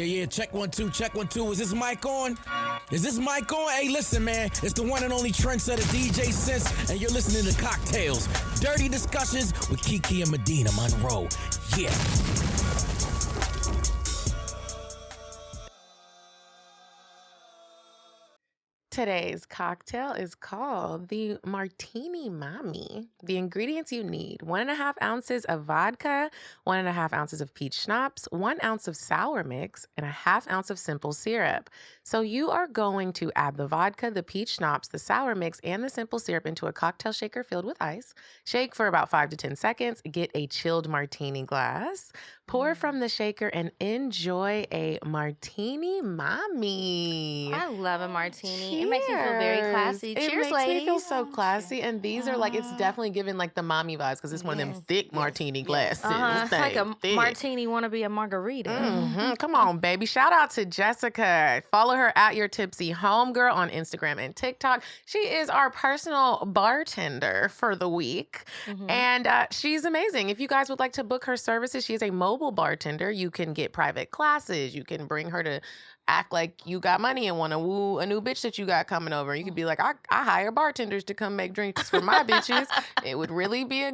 Yeah, check 1 2, check 1 2. Is this mic on? Is this mic on? Hey, listen, man. It's the one and only trendsetter DJ Sense, and you're listening to CockTales. Dirty discussions with Kiki and Medina Monroe. Yeah. Today's cocktail is called the Martini Mommy. The ingredients you need: 1.5 ounces of vodka, 1.5 ounces of peach schnapps, 1 ounce of sour mix, and 1/2 ounce of simple syrup. So you are going to add the vodka, the peach schnapps, the sour mix, and the simple syrup into a cocktail shaker filled with ice. Shake for about 5 to 10 seconds. Get a chilled martini glass. Pour from the shaker and enjoy a Martini Mommy. I love a martini. It makes me feel very classy. Cheers, ladies. It makes me feel so classy. And these are like, it's definitely giving like the mommy vibes because it's one of them thick martini glasses. It's like a martini want to be a margarita. Come on, baby. Shout out to Jessica. Follow her at Your Tipsy Homegirl on Instagram and TikTok. She is our personal bartender for the week. And she's amazing. If you guys would like to book her services, she is a mobile bartender. You can get private classes. You can bring her to act like you got money and want to woo a new bitch that you got coming over. You could be like, I hire bartenders to come make drinks for my bitches. It would really be I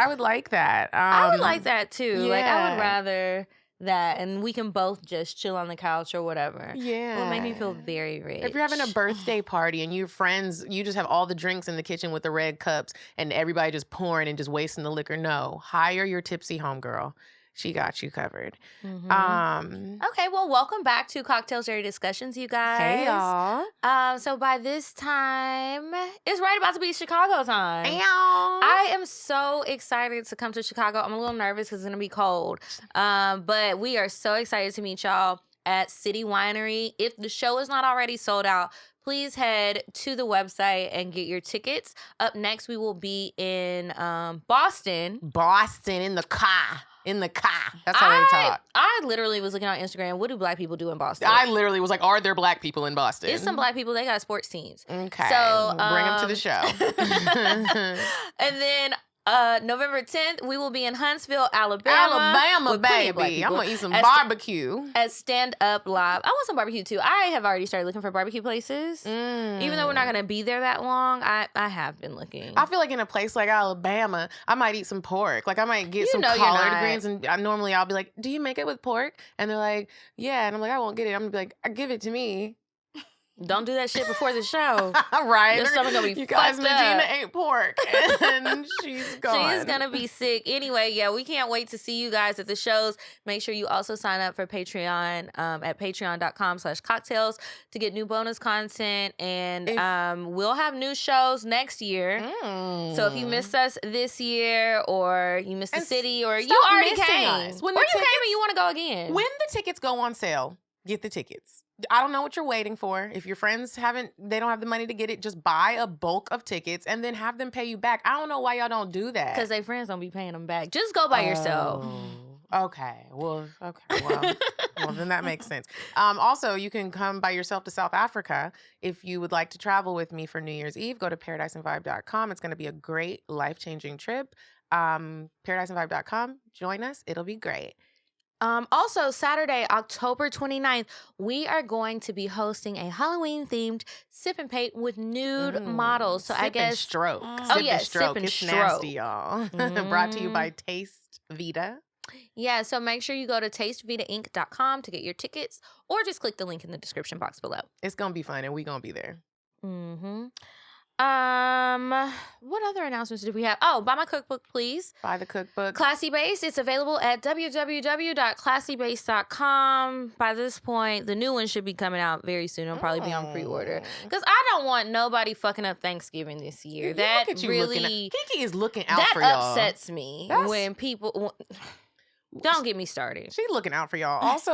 would like that. I would like that too. Yeah. Like I would rather that, and we can both just chill on the couch or whatever. Yeah. It would make me feel very rich. If you're having a birthday party and your friends, you just have all the drinks in the kitchen with the red cups and everybody just pouring and just wasting the liquor. No, hire your tipsy homegirl. She got you covered. Okay, well, welcome back to Cocktails Dirty Discussions, you guys. Hey, y'all. So by this time, it's right about to be Chicago time. Hey, y'all. I am so excited to come to Chicago. I'm a little nervous because it's going to be cold. But we are so excited to meet y'all at City Winery. If the show is not already sold out, please head to the website and get your tickets. Up next, we will be in Boston. Boston, in the car. In the car. That's how they talk. I literally was looking on Instagram. What do black people do in Boston? I literally was like, are there black people in Boston? It's some black people. They got sports teams. Okay. So bring them to the show. And then November 10th, we will be in Huntsville, Alabama. Alabama, baby. I'm going to eat some barbecue. At Stand Up Live. I want some barbecue, too. I have already started looking for barbecue places. Even though we're not going to be there that long, I have been looking. I feel like in a place like Alabama, I might eat some pork. Like, I might get some collard greens, and normally I'll be like, do you make it with pork? And they're like, yeah. And I'm like, I won't get it. I'm going to be like, give it to me. Don't do that shit before the show. Right. Your stomach gonna be you guys, fucked Medina up. ain't pork. And she's gone. She's gonna be sick. Anyway, yeah, we can't wait to see you guys at the shows. Make sure you also sign up for Patreon at patreon.com/cocktails to get new bonus content. And we'll have new shows next year. So if you missed us this year, or you missed the city, or you already came, or you came and you want to go again. When the tickets go on sale, get the tickets. I don't know what you're waiting for. If your friends they don't have the money to get it, just buy a bulk of tickets and then have them pay you back. I don't know why y'all don't do that. Because their friends don't be paying them back. Just go by yourself. Okay. Well, then that makes sense. Also, you can come by yourself to South Africa. If you would like to travel with me for New Year's Eve, go to paradiseandvibe.com. It's going to be a great, life-changing trip. Paradiseandvibe.com. Join us. It'll be great. Also, Saturday, October 29th, we are going to be hosting a Halloween-themed sip and paint with nude models. So sip I guess and stroke. Sip and stroke. It's nasty, y'all. Brought to you by Taste Vita. Yeah, so make sure you go to tastevitainc.com to get your tickets, or just click the link in the description box below. It's gonna be fun, and we're gonna be there. What other announcements do we have? Oh, buy my cookbook, please. Buy the cookbook. Klassy Baste. It's available at www.klassybaste.com. By this point, the new one should be coming out very soon. It'll probably be on pre-order. Because I don't want nobody fucking up Thanksgiving this year. That really... Kiki is looking out for y'all. That upsets me when people... Don't get me started. She's looking out for y'all. Also,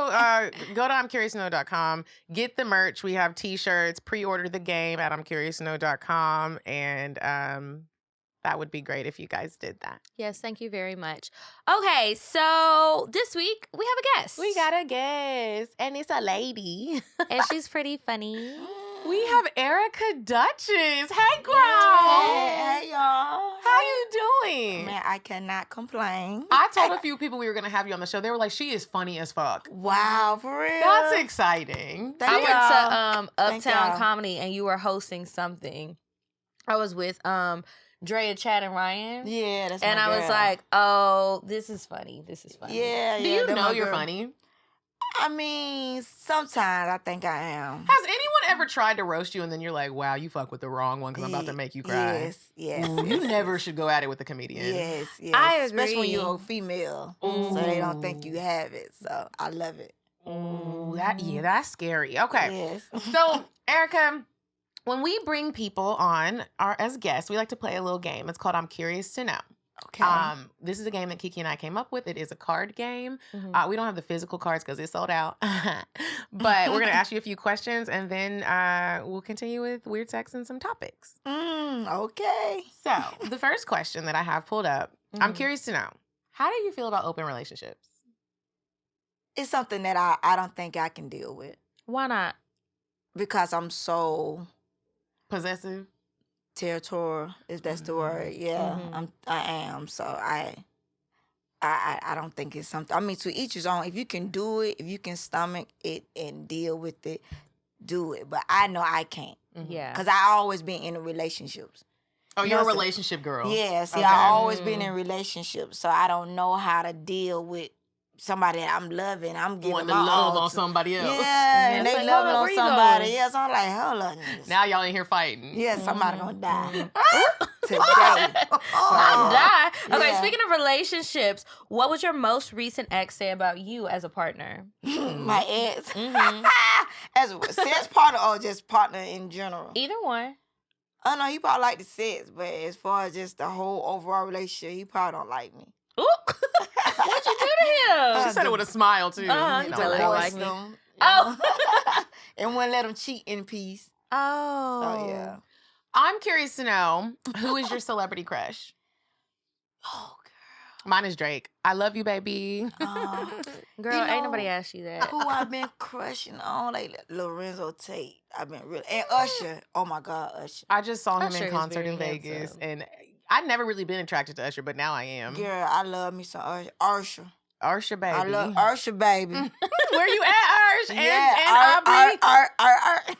go to I'mCuriousToKnow.com. Get the merch. We have t-shirts. Pre-order the game at I'mCuriousToKnow.com. And that would be great if you guys did that. Yes, thank you very much. Okay, so this week we have a guest. We got a guest. And it's a lady. And she's pretty funny. We have Erica Duchess. Hey, girl. Hey, y'all. How you doing? Man, I cannot complain. I told a few people we were going to have you on the show. They were like, she is funny as fuck. Wow, for real? That's exciting. Thank I went y'all. to Thank Uptown y'all. Comedy and you were hosting something. I was with Drea, Chad, and Ryan. Yeah, that's And my I was girl. like, oh, this is funny. This is funny. Yeah, Do yeah. you they're know my you're girl. funny? I mean, sometimes I think I am. Has anyone ever tried to roast you and then you're like, wow, you fuck with the wrong one because I'm about to make you cry? Yes. Ooh, you never should go at it with a comedian. Yes. I Especially when agree. you're a female. So they don't think you have it. So I love it. Ooh, that's scary. Okay. Yes. So, Erica, when we bring people on as guests, we like to play a little game. It's called I'm Curious to Know. Okay. This is a game that Kiki and I came up with. It is a card game. Mhm. We don't have the physical cards because it's sold out. But we're going to ask you a few questions and then we'll continue with weird sex and some topics. Okay. So, the first question that I have pulled up, I'm Mhm. curious to know, how do you feel about open relationships? It's something that I don't think I can deal with Why not? because I'm so Possessive? territorial, if that's the word. Yeah, Mhm. I am. So I don't think it's something. I mean, to each his own. If you can do it, if you can stomach it and deal with it, do it. But I know I can't Yeah. because I always been in relationships. Oh, you're a Listen. relationship girl. Yeah, see, Okay. I always been in relationships, so I don't know how to deal with somebody that I'm loving. I'm giving Wanting my to love all on to. somebody else. Yeah, and It's they like, loving hold up, on where you somebody going? else. I'm like, hold on. niggas. Now y'all in here fighting. Yeah, somebody gonna die today. Not So, die. Okay, Yeah. speaking of relationships, what was your most recent ex say about you as a partner? my ex, Mhm. as a sex partner or just partner in general. Either one. I know he probably like the sex, but as far as just the whole overall relationship, he probably don't like me. Ooh. What'd you do to him? She said it with a smile, too. Uh-huh, You know, he totally like- like me. Them, Oh. and wouldn't let him cheat in peace. Oh. So yeah. I'm curious to know, who is your celebrity crush? Oh Mine is Drake. I love you, baby. girl. Girl, You ain't know, nobody asked you that. Who I've been crushing on lately? Lorenzo Tate. I've been really and Usher. Oh my God, Usher. I just saw him Usher in is concert very in Vegas, handsome. and I've never really been attracted to Usher, but now I am. Girl, I love me some Usher. Usher. Usher, baby. I love Usher, baby. Where you at, Ush? And Aubrey.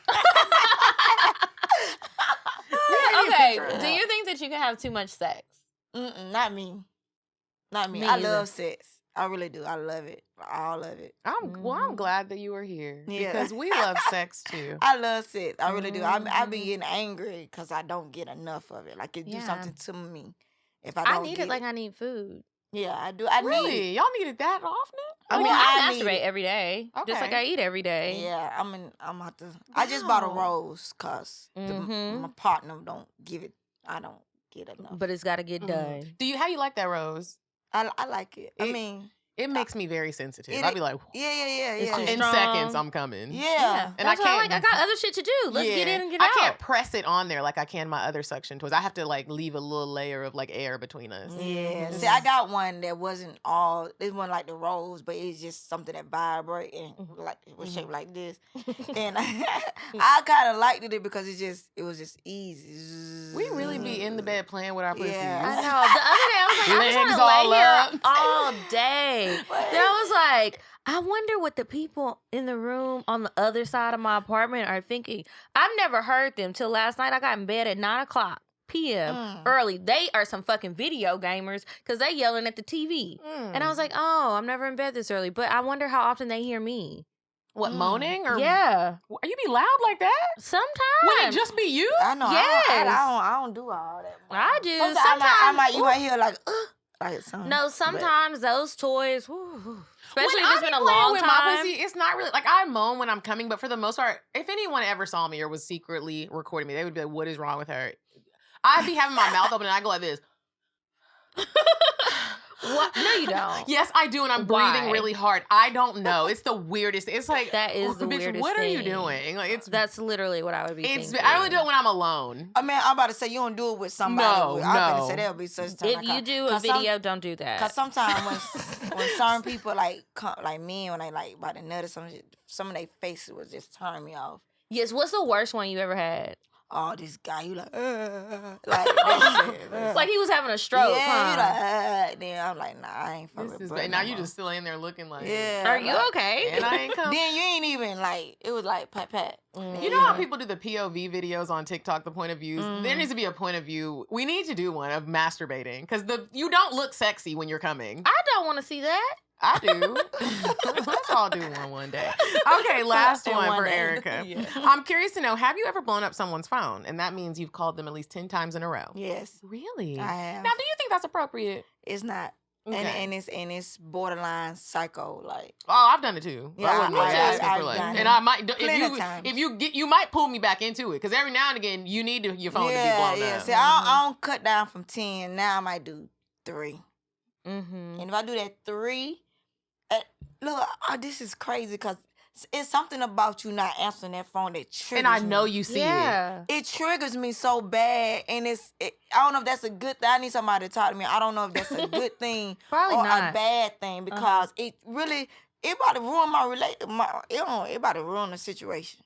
Okay, do you think that you can have too much sex? Not me. Not me. Me I either. love sex. I really do. I love it. All of it. I'm glad that you were here Yeah. because we love sex too. I love sex. I really do. I be Mhm. getting angry because I don't get enough of it. Like it do Yeah. something to me if I I don't need get it like I need food. Yeah, I do. I need it. Really? Y'all needed that often? I mean, Well, I I need masturbate it. every day, just like Okay. I eat every day. Yeah, I'm about to. I just bought a Wow. rose because Mhm. my partner don't give it. I don't get enough. But it's got to get done. How you like that rose? I like it. I It- mean, It makes me very sensitive. It- I'd be like, yeah. It's too in strong. seconds, I'm coming. Yeah. And That's I why I'm can't- like, I got other shit to do. Let's get in and get I out. can't press it on there like I can my other suction toys. I have to like leave a little layer of like air between us. Yeah. Mhm. See, I got one that wasn't all. It wasn't like the rose, but it's just something that vibrate and like it was shaped like this. And I kind of liked it because it was just easy. We really be in the bed playing with our pussies. Yeah. I know. The other day I was like, I Legs just want all to lay here up. all day. Then I was like, I wonder what the people in the room on the other side of my apartment are thinking. I've never heard them till last night. I got in bed at 9:00 p.m. early. They are some fucking video gamers because they yelling at the TV. And I was like, oh, I'm never in bed this early. But I wonder how often they hear me. What, moaning? Or Yeah. You be loud like that? Sometimes. Would it just be you? I know. Yes. I don't do all that. I do. Sometimes you might hear like something. No, sometimes those toys, especially if When it's been I a be playing long with time. my pussy, it's not really like I moan when I'm coming, but for the most part, if anyone ever saw me or was secretly recording me, they would be like, "What is wrong with her?" I'd be having my mouth open and I go like this. What? No, you don't. Yes, I do, and I'm Why? breathing really hard. I don't know. It's the weirdest. It's like That is the bitch, weirdest what are you thing. doing? Like That's literally what I would be it's. thinking. I only do it when I'm alone. I mean, I'm about to say you don't do it with somebody. No, I'm going no. to say there'll be such time. If you do a video, don't do that. Because sometimes when certain people like men when they like by the nut or some of their faces would just turn me off. Yes, what's the worst one you ever had? Oh, this guy, you like that shit. Like he was having a stroke, Yeah, you huh? like, then I'm like, nah, I ain't fucking This with is Brett bad. no Now you more. just still in there looking like, Yeah. Are you like, okay? and I ain't come. Then you ain't even like, it was like pat. You know how people do the POV videos on TikTok, the point of views? Mm-hmm. There needs to be a point of view. We need to do one of masturbating because you don't look sexy when you're coming. I don't want to see that. I do. Let's all do one day. Okay, last In one one for day. Erica. Yeah. I'm curious to know, have you ever blown up someone's phone? And that means you've called them at least 10 times in a row. Yes, Really? I have. Now, do you think that's appropriate? It's not. Okay. And it's borderline psycho, like. Oh, I've done it too. Yeah, I wouldn't mind asking I've for like, done and it. I might Plenty of times. if you might pull me back into it because every now and again you need your phone to be blown up. See, I don't cut down from 10. Now I might do 3. Mm-hmm. And if I do that 3, look, this is crazy because it's something about you not answering that phone that triggers And I know me. you see Yeah. It triggers me so bad, and I don't know if that's a good thing. I need somebody to talk to me. I don't know if that's a good thing Probably or not. a bad thing because it about to ruin it about to ruin the situation.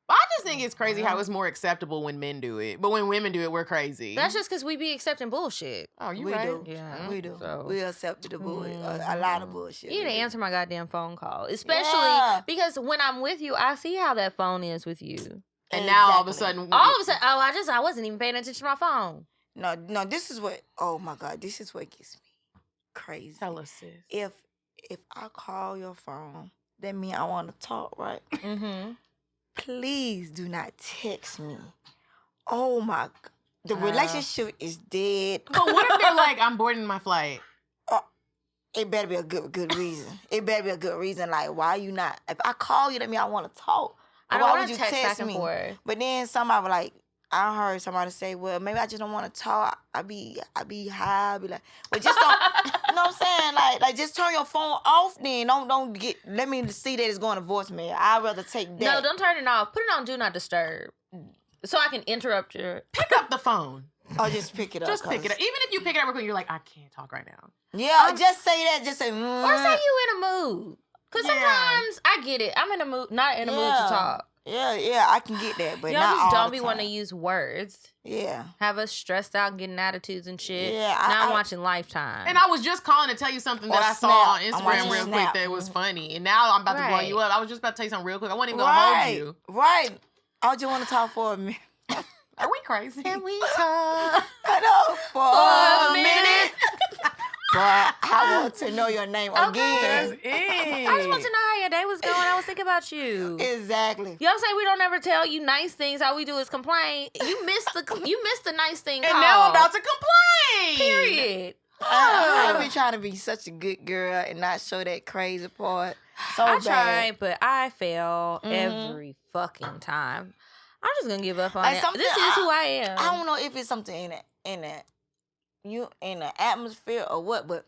But I just think it's crazy how it's more acceptable when men do it, but when women do it, we're crazy. That's just because we be accepting bullshit. oh, you we right? do. Yeah. We do. So- We accepted the bullshit, a lot of bullshit. You need to We do. answer my goddamn phone call, especially Yeah. because when I'm with you, I see how that phone is with you. And now all of a Exactly. sudden, All of a sudden, I wasn't even paying attention to my phone. No, this is what. Oh my God, this is what gets me crazy. tell us, sis. If I call your phone, that means I want to talk, right? Mm-hmm. Please do not text me. Oh my, the relationship is dead. But what if they're like, I'm boarding my flight? It better be a good reason. It better be a good reason. Like, why you not? If I call you, that means I want to talk. I Why don't would want you to text back and me? forth. But then somebody was like, I heard somebody say, well, maybe I just don't want to talk. I be high. I be like, well, just don't. You know what I'm saying? Like just turn your phone off. Then don't let me see that it's going to voicemail. I'd rather take that. No, don't turn it off. Put it on Do Not Disturb, so I can interrupt your. Pick up the phone. Or just pick it up. Just pick it up. 'cause- Even if you pick it up real quick, you're like, I can't talk right now. Yeah, just say that. Just say. Or say you in a mood. Because Yeah. sometimes I get it. I'm in a mood, not in a mood to Yeah. talk. Yeah, I can get that, but Y'all not just all don't the be wanting to time. use words. Yeah. Have us stressed out and getting attitudes and shit. Yeah, now I'm I- watching Lifetime. And I was just calling to tell you something that Or I saw on Snap. I'm Instagram watching real quick Snap. that was funny. And now I'm about to blow Right. you up. I was just about to tell you something real quick. I wasn't even going to hold you. Right. I just want to talk for a minute. Are we crazy? Can we talk? I know. For a a minute. But I want to know your name again. I just want to know how your day was going. I was thinking about you. Exactly. Y'all say we don't ever tell you nice things. All we do is complain. You missed the nice thing. And call. now I'm about to complain. Period. I be trying to be such a good girl and not show that crazy part. So I bad. tried, but I fail Mhm. every fucking time. I'm just gonna give up on Like it. something- This is who I am. I don't know if it's something in the atmosphere or what, but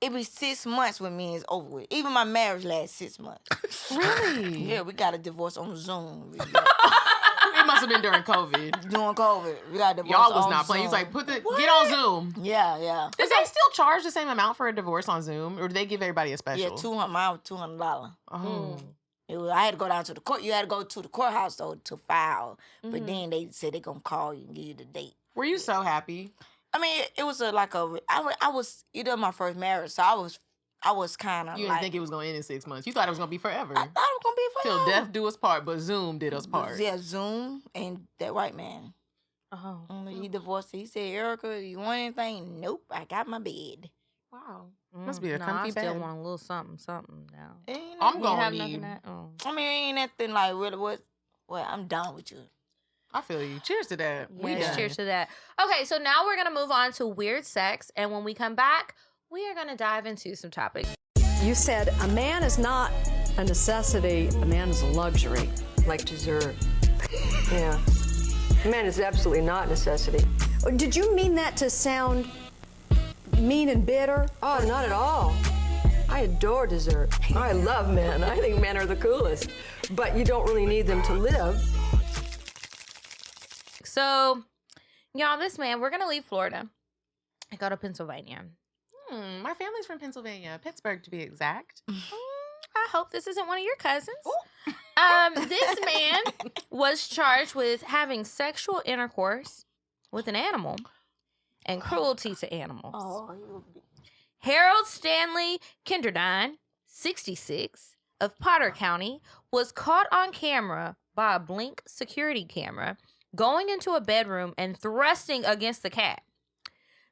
it be 6 months with me and it's over with. Even my marriage lasts 6 months. Really? Yeah, we got a divorce on Zoom. It must have been during COVID. During COVID, we got a divorce Y'all was on not playing. You Zoom. was like, get on Zoom. Yeah. Does they still charge the same amount for a divorce on Zoom? Or do they give everybody a special? Yeah, mine was $200. Oh. I had to go down to the court. You had to go to the courthouse though to file. Mm-hmm. But then they said they're gonna call you and give you the date. Were you so happy? I mean, it was I was my first marriage, so I was kind of You didn't think it was going to end in 6 months. You thought it was going to be forever. I thought it was gonna be Till forever. death do us part, but Zoom did us part. Yeah, Zoom and that white man. Oh. He divorced. He said, "Erica, you want anything?" Nope, I got my bed. Wow. Must be a I comfy still bed. want a little something now. Ain't I'm nothing- gonna have need- nothing that. Oh. I mean, ain't nothing like really what. Well, I'm done with you. I feel you. Cheers to that. We Yes, done. cheers to that. Okay, so now we're gonna move on to weird sex, and when we come back, we are gonna dive into some topics. You said a man is not a necessity, a man is a luxury. Like dessert. Yeah. A man is absolutely not a necessity. Did you mean that to sound mean and bitter? Oh, not at all. I adore dessert. I love men. I think men are the coolest. But you don't really need them to live. So, y'all, this man, we're gonna leave Florida and go to Pennsylvania. My family's from Pennsylvania, Pittsburgh to be exact. I hope this isn't one of your cousins. This man was charged with having sexual intercourse with an animal and cruelty to animals. Harold Stanley Kinderdine, 66, of Potter County, was caught on camera by a Blink security camera going into a bedroom and thrusting against the cat.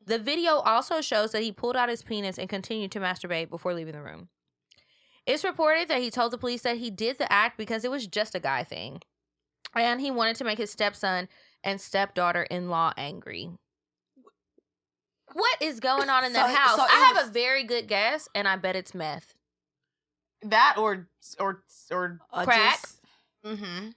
The video also shows that he pulled out his penis and continued to masturbate before leaving the room. It's reported that he told the police that he did the act because it was just a guy thing, and he wanted to make his stepson and stepdaughter-in-law angry. What is going on in that house? I have a very good guess, and I bet it's meth. That or crack. Or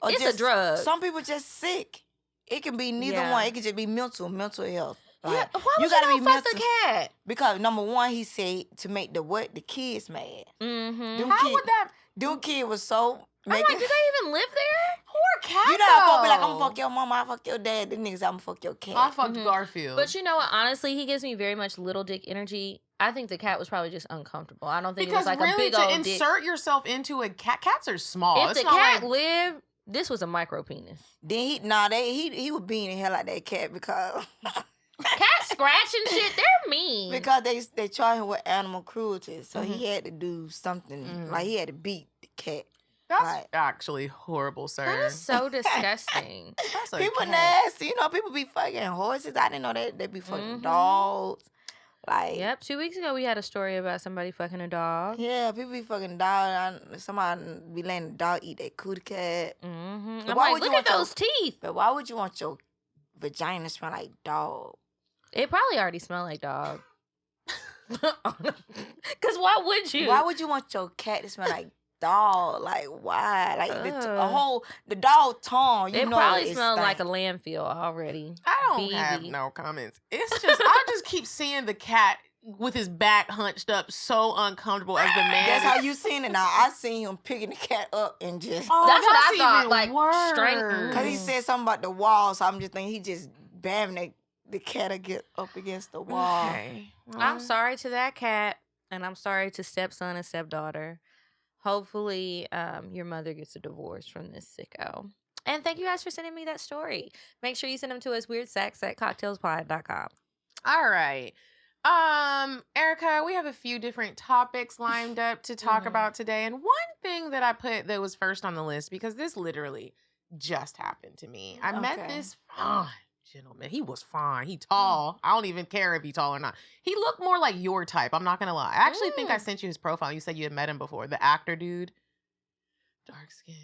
It's just, a drug. Some people just sick. It can be neither Yeah. one. It could just be mental health. Yeah, Like, why would you gotta not fuck the cat? Because number one, he said to make the kids mad. Mm-hmm. How would that? Them kid was so. I'm like, do they even live there? Poor cat. You know how folks be like, I'm though. gonna fuck your mama, I fuck your dad. Them niggas, I'm gonna fuck your cat. I fucked Garfield. But you know what? Honestly, he gives me very much little dick energy. I think the cat was probably just uncomfortable. I don't think because it was like really a big old to dick. insert yourself into a cat, cats are small. If It's the not cat like- lived, this was a micro penis. Then he was beating the hell out of that cat because Cat scratching shit, they're mean. because they charged him with animal cruelty, so he had to do something like he had to beat the cat. That's Right. actually horrible, sir. That is so disgusting. That's a People cat. nasty, you know. People be fucking horses. I didn't know that they be fucking dogs. Like Yep, 2 weeks ago we had a story about somebody fucking a dog. yeah, people be fucking dog. Somebody be letting the dog eat that cootie cat. Mm-hmm. But I'm why like, would you look at want your- those teeth. But why would you want your vagina to smell like dog? It probably already smelled like dog. Because why would you? Why would you want your cat to smell like dog? Like why? Like Ugh. the dog tongue. You It know probably it smelled like a stink. landfill already. I don't have Baby. no comments. It's just I just keep seeing the cat with his back hunched up, so uncomfortable as the man. That's how you seen it. Now I seen him picking the cat up and just. Oh, That's what I that's thought, even like, worse. straight- Cause he said something about the wall, so I'm just thinking he just bamming the cat to get up against the wall. Okay. I'm sorry to that cat, and I'm sorry to stepson and stepdaughter. Hopefully, your mother gets a divorce from this sicko. And thank you guys for sending me that story. Make sure you send them to us, weirdsex@cocktailspod.com. All right. Erica, we have a few different topics lined up to talk about today. And one thing that I put that was first on the list, because this literally just happened to me. I met Okay. this fine gentleman. He was fine. He tall. I don't even care if he's tall or not. He looked more like your type. I'm not going to lie. I actually think I sent you his profile. You said you had met him before. The actor dude. Dark skin.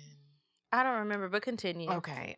I don't remember, but continue. Okay.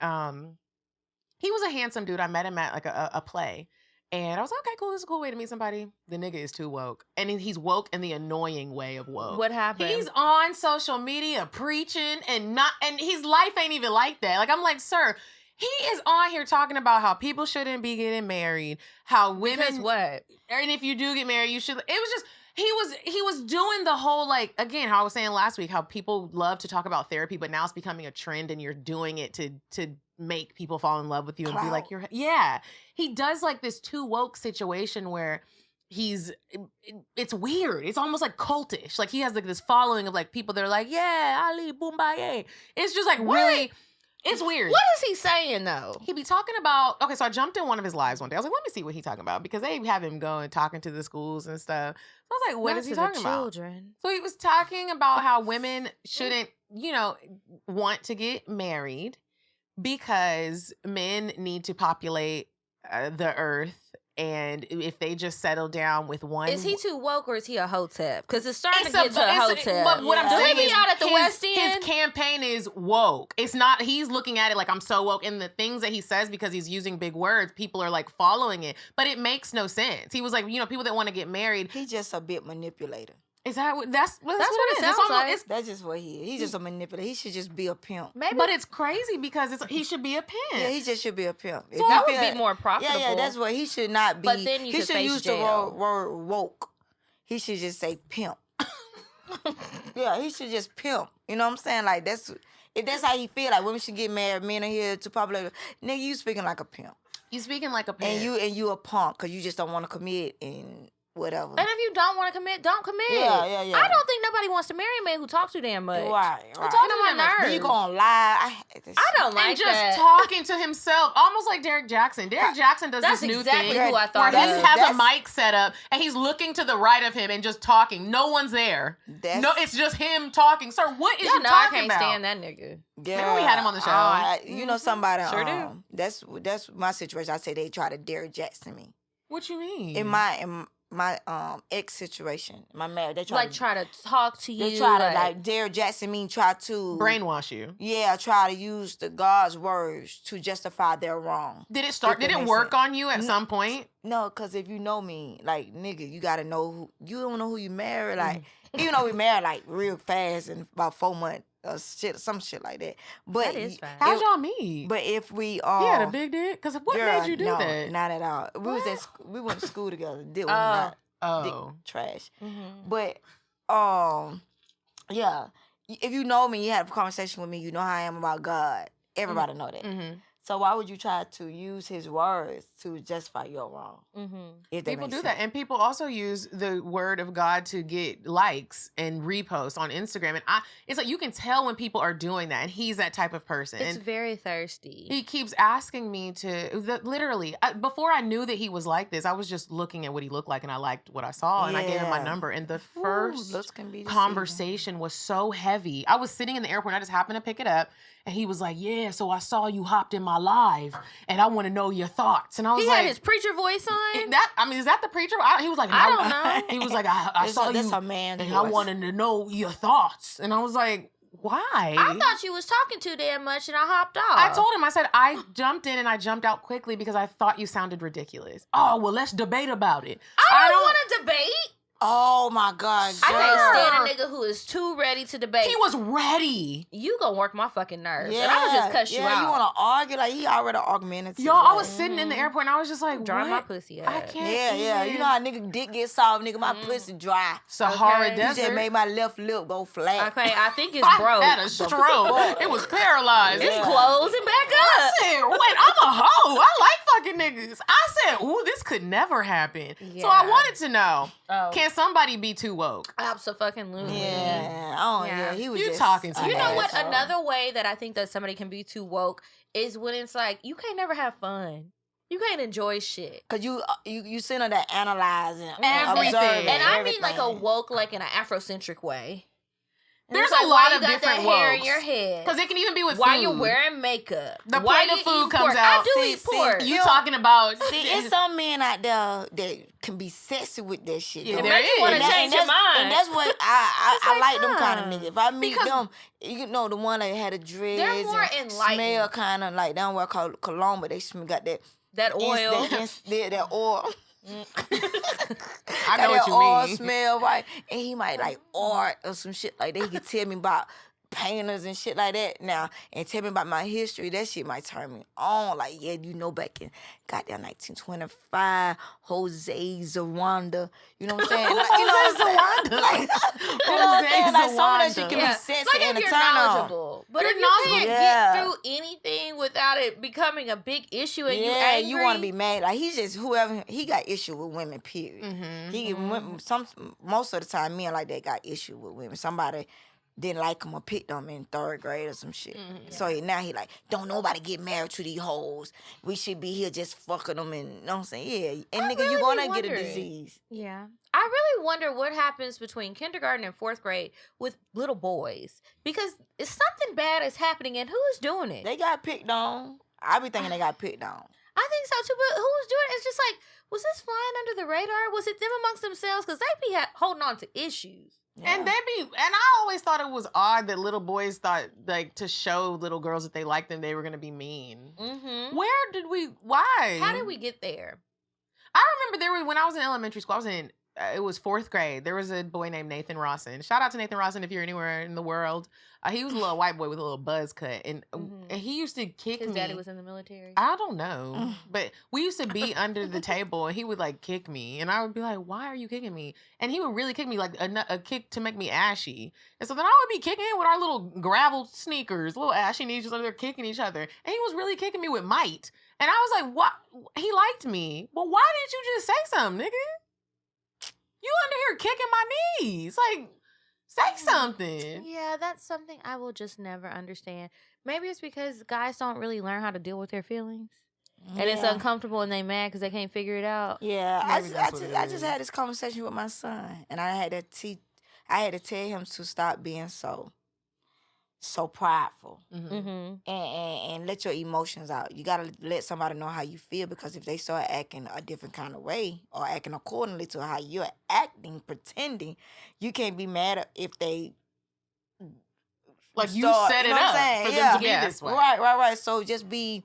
He was a handsome dude. I met him at like a play. And I was like, okay, cool. This is a cool way to meet somebody. The nigga is too woke. And he's woke in the annoying way of woke. What happened? He's on social media preaching and his life ain't even like that. Like, I'm like, sir, he is on here talking about how people shouldn't be getting married, how women. Because what? And if you do get married, you should. It was just, he was doing the whole, like, again, how I was saying last week, how people love to talk about therapy, but now it's becoming a trend and you're doing it to make people fall in love with you and be like, yeah. He does like this too woke situation where it's weird. It's almost like cultish. Like he has like this following of like people that are like, yeah, Ali Boombaye. It's just like really, it's weird. What is he saying though? He be talking about, okay, so I jumped in one of his lives one day. I was like, let me see what he's talking about because they have him going talking to the schools and stuff. So I was like, what Not is he to the talking about? children. So he was talking about how women shouldn't, want to get married because men need to populate the earth. And if they just settle down with one, Is he too woke or is he a hotep? Because it's starting It's to get to a hotep. But what I'm Do saying he be is out at the West his End? campaign is woke. It's not. He's looking at it like I'm so woke, and the things that he says because he's using big words, people are like following it, but it makes no sense. He was like, people that want to get married. He just a bit manipulator. Is that what that's what what it it is? sounds It's almost- like. it's- That's just what he is. He's just a manipulator. He should just be a pimp. Maybe. but it's crazy because he should be a pimp. Yeah, he just should be a pimp. If So he that feel would be like- more profitable. Yeah, that's what he should not be. But then you he could should face use jail. the word woke. He should just say pimp. Yeah, he should just pimp. You know what I'm saying? Like if that's how he feel, like women should get married, men are here to populate. Nigga, you speaking like a pimp. You speaking like a pimp. And you a punk because you just don't want to commit and whatever. And if you don't want to commit, don't commit. Yeah. I don't think nobody wants to marry a man who talks too damn much. Right. I'm talking about my Then nerves. you gonna lie. I don't like and just that. talking to himself, almost like Derek Jackson. Derek Jackson does That's this new exactly thing who I where thought he of. has a mic set up and he's looking to the right of him and just talking. No one's there. No, it's just him talking. Sir, what is Y'all you know talking I can't about? stand that nigga. Remember we had him on the show? You know somebody. Sure do. That's my situation. I say they try to Derek Jackson me. What you mean? In my ex situation, my marriage, they try Try to talk to you. They try to like Derek Jackson me, try to brainwash you. Yeah, try to use the God's words to justify their wrong. Did it start? Did it work on you at some point? No, because if you know me, like nigga, you gotta know who you don't know who you marry. Like even though we married like real fast in about 4 months. Some shit like that. But that is fast. How'd y'all meet? But if we he had a big dick. Because what made you do no, that? Not at all. We went to school together. Dick was not dick trash. But yeah. If you know me, you had a conversation with me. You know how I am about God. Everybody know that. So why would you try to use his words to justify your wrong? People do that. And people also use the word of God to get likes and reposts on Instagram. And it's like you can tell when people are doing that. And he's that type of person. It's and very thirsty. He keeps asking me to, literally, before I knew that he was like this, I was just looking at what he looked like and I liked what I saw. And I gave him my number. And the first conversation was so heavy. I was sitting in the airport and I just happened to pick it up. And he was like, yeah, so I saw you hopped in my live and I want to know your thoughts. And I was he like... had his preacher voice on? Is that the preacher? He was like... I don't know. He was like, I saw you that's a man and voice. I wanted to know your thoughts. And I was like, why? I thought you was talking too damn much and I hopped off. I told him, I said, I jumped in and I jumped out quickly because I thought you sounded ridiculous. Oh, well, let's debate about it. I don't want to debate. Oh my God! I can't stand a nigga who is too ready to debate. He was ready. You gonna work my fucking nerves, and I would just cuss you out. You want to argue like he already argumentative. Y'all, I was sitting in the airport and I was just like, dry what? my pussy up. I can't. Yeah. You know how nigga dick get soft, nigga. My pussy dry. Sahara Desert. You just made my left lip go flat. Okay, I think it's broke. I had a stroke. It was paralyzed. It's closing back up. I said, wait, I'm a hoe. I like fucking niggas. I said, ooh, this could never happen. Yeah. So I wanted to know, can somebody be too woke? Absolutely. Yeah. He was you just talking to You me. know what? Another way that I think that somebody can be too woke is when it's like you can't never have fun. You can't enjoy shit. Cause you sit on that analyzing Everything. observing, And I mean like a woke, like in an Afrocentric way. And There's it's a like, lot why of you got different that hair in wokes. your head? Because it can even be with why food. you wearing makeup? The why plate of you food eating comes pork? out. I do eat pork. You talking about... See, it's some men out there that can be sexy with that shit. Yeah, though. there Make you is. want And to that- change your mind. And that's what I like them kind of huh. niggas. If I meet Because- them, you know, the one that had a dreads They're more and enlightened. smell kind of like, they don't wear cologne, but they got that oil. that oil. I know what you oil mean. smell, right? And he might like art or some shit like that. He could tell me about painters and shit like that now and tell me about my history. That shit might turn me on. Like, yeah, you know, back in goddamn 1925, Jose Zawanda. You know what I'm saying? Like, you know what I'm saying? Like, you know what I'm saying? Like, some of that shit can be sexy like and a if turn you're on. knowledgeable. But You're if you knowledgeable. can't Yeah. get through anything without it becoming a big issue and you Yeah, angry, you want to be mad. Like, he's just whoever, he got issue with women, period. Most of the time, men like that got issue with women. Somebody didn't like him or picked him in 3rd grade or some shit. So now he like, don't nobody get married to these hoes. We should be here just fucking them and, you know what I'm saying? Yeah. And nigga, really you be gonna get a wondering. disease. Yeah. I really wonder what happens between kindergarten and 4th grade with little boys. Because if something bad is happening and who is doing it? They got picked on. I be thinking they got picked on. I think so too, but who's doing it? It's just like, was this flying under the radar? Was it them amongst themselves? Because they be holding on to issues. Yeah. And I always thought it was odd that little boys thought, like, to show little girls that they liked them, they were going to be mean. Mm-hmm. Why? How did we get there? I remember when I was in elementary school, it was 4th grade. There was a boy named Nathan Rawson. Shout out to Nathan Rawson if you're anywhere in the world. He was a little white boy with a little buzz cut. And he used to kick me. His daddy was in the military. I don't know. But we used to be under the table and he would like kick me. And I would be like, why are you kicking me? And he would really kick me like a kick to make me ashy. And so then I would be kicking him with our little gravel sneakers, little ashy knees, just under there kicking each other. And he was really kicking me with might. And I was like, what? He liked me. Well, why didn't you just say something, nigga? You under here kicking my knees. Like, say something. Yeah, that's something I will just never understand. Maybe it's because guys don't really learn how to deal with their feelings. And it's uncomfortable and they mad because they can't figure it out. Yeah, Maybe I just had this conversation with my son, and I had to tell him to stop being so prideful, and let your emotions out. You gotta let somebody know how you feel, because if they start acting a different kind of way or acting accordingly to how you're acting, pretending, you can't be mad if they Like, you start, set it you know what up I'm saying? for them Yeah. to be this way. Right. So just be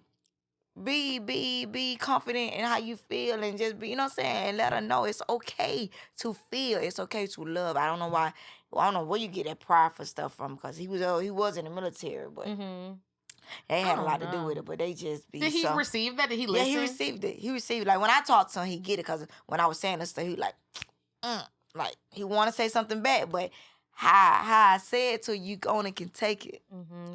confident in how you feel, and just be, you know what I'm saying, and let her know it's okay to feel, it's okay to love. I don't know where you get that pride for stuff from, because he was in the military, but they had a lot to do with it. But they just be. Did he receive that? Did he Yeah, listen? he received it. Like, when I talked to him, he get it, because when I was saying this stuff, he like he want to say something back, but how I said to you, only can take it.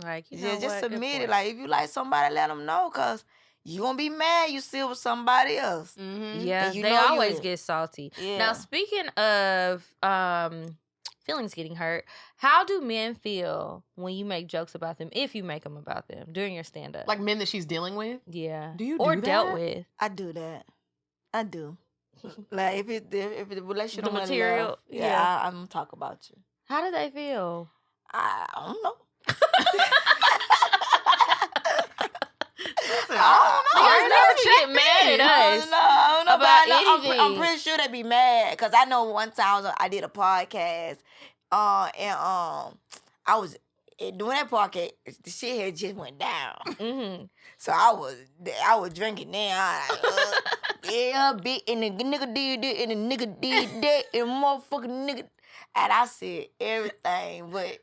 Like, you know Just what? Good admit it. point. Like, if you like somebody, let them know, because you gonna be mad you still with somebody else. Yeah, And you they know you always is. get salty. Yeah. Now, speaking of feelings getting hurt, how do men feel when you make jokes about them, if you make them about them during your stand-up? Like men that she's dealing with? Yeah. Do you or do dealt that? with? I do that. I do. Like, if the relationship The don't let material, love, yeah. I'm gonna talk about you. How do they feel? I don't know. Niggas never get mad at us. I don't know about I'm anything. pretty sure they be mad, because I know one time I did a podcast, and I was doing that podcast. The shit had just went down, so I was drinking then. Yeah, bitch, and the nigga did this, and the nigga did that, and motherfucking nigga, and I said everything, but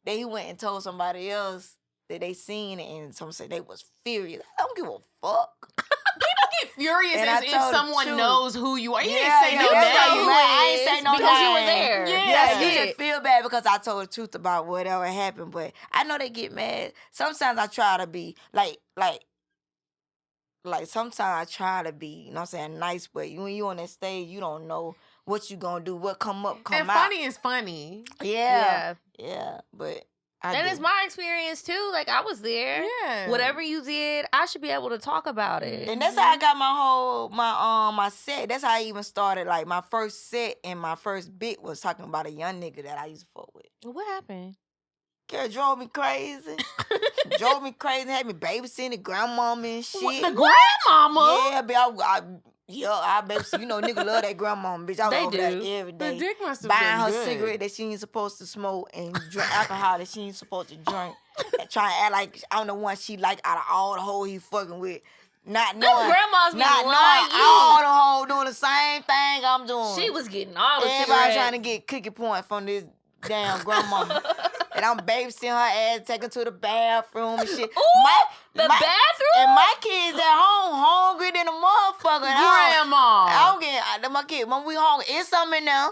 then he went and told somebody else that they seen it, and some said they was furious. I don't give a fuck. People get furious And I as if told the someone truth. knows who you are. You Yeah, didn't say yeah, no that's how name. you mad. I ain't say no because you were name. there. Yeah. Yeah, you That's just it. feel bad because I told the truth about whatever happened, but I know they get mad. Sometimes I try to be like sometimes I try to be, you know what I'm saying, nice, but when you on that stage, you don't know what you gonna do, what come up, come And out. funny is funny. Yeah, but And it's my experience too. Like, I was there. Yeah. Whatever you did, I should be able to talk about it. And that's how I got my set. That's how I even started. Like, my first set and my first bit was talking about a young nigga that I used to fuck with. What happened? Girl drove me crazy. Drove me crazy. Had me babysitting the grandmama and shit. The grandmama? Yeah, bitch. I babysit. You know, nigga love that grandmama, bitch. I was They over there do. every The day. dick must have Buying been her good. cigarette that she ain't supposed to smoke and drink alcohol that she ain't supposed to drink. And trying to act like I'm the one she like out of all the hoes he fucking with. Not knowing. grandmas be not lying. knowing all the hoes doing the same thing I'm doing. She was getting all the Everybody cigarettes. trying to get cookie points from this damn grandmama. And I'm babysitting her ass, taking her to the bathroom and shit. Ooh, the bathroom? And my kids at home hungry than a motherfucker. And Grandma. I don't get my kid. Mom, we hungry. It's something in there.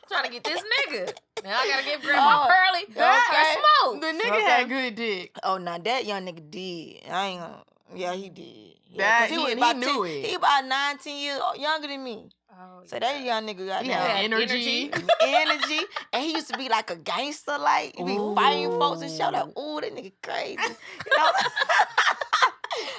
Trying to get this nigga. Now I gotta give grandma Pearly okay. smoke. The nigga had good dick. Oh, now that young nigga did. I ain't gonna. Yeah, he did. That- 'cause he- and about he knew 10 it. He about 19 years younger than me. Oh, So that young nigga got He that had energy. energy, and he used to be like a gangster, like he be fighting folks and shit. Like, ooh, that nigga crazy. You know?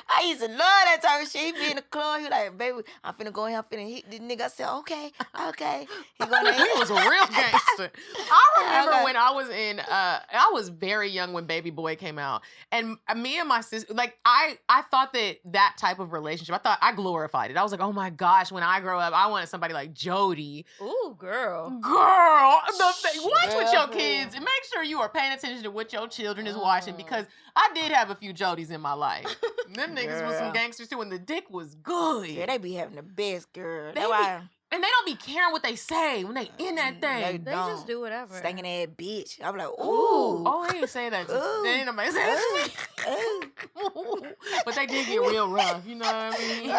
I used to love that type of shit. He be in the club, he like, baby, I'm finna go in here, I'm finna hit this nigga. I said, okay. He go there. He was a real gangster. I remember Okay. when I was I was very young when Baby Boy came out. And me and my sister, like, I thought that type of relationship, I glorified it. I was like, oh my gosh, when I grow up, I wanted somebody like Jody. Ooh, girl. Girl, watch with your kids and make sure you are paying attention to what your children is watching, because I did have a few Jodys in my life. Them niggas was some gangsters too, and the dick was good. Yeah, they be having the best, girl. They That's why And they don't be caring what they say when they in that thing. They just do whatever. stinking ass bitch. I'm like, Ooh. ooh. Oh, I ain't say that. Ooh. They ain't nobody say that. Ooh. But they did get real rough, you know what I mean?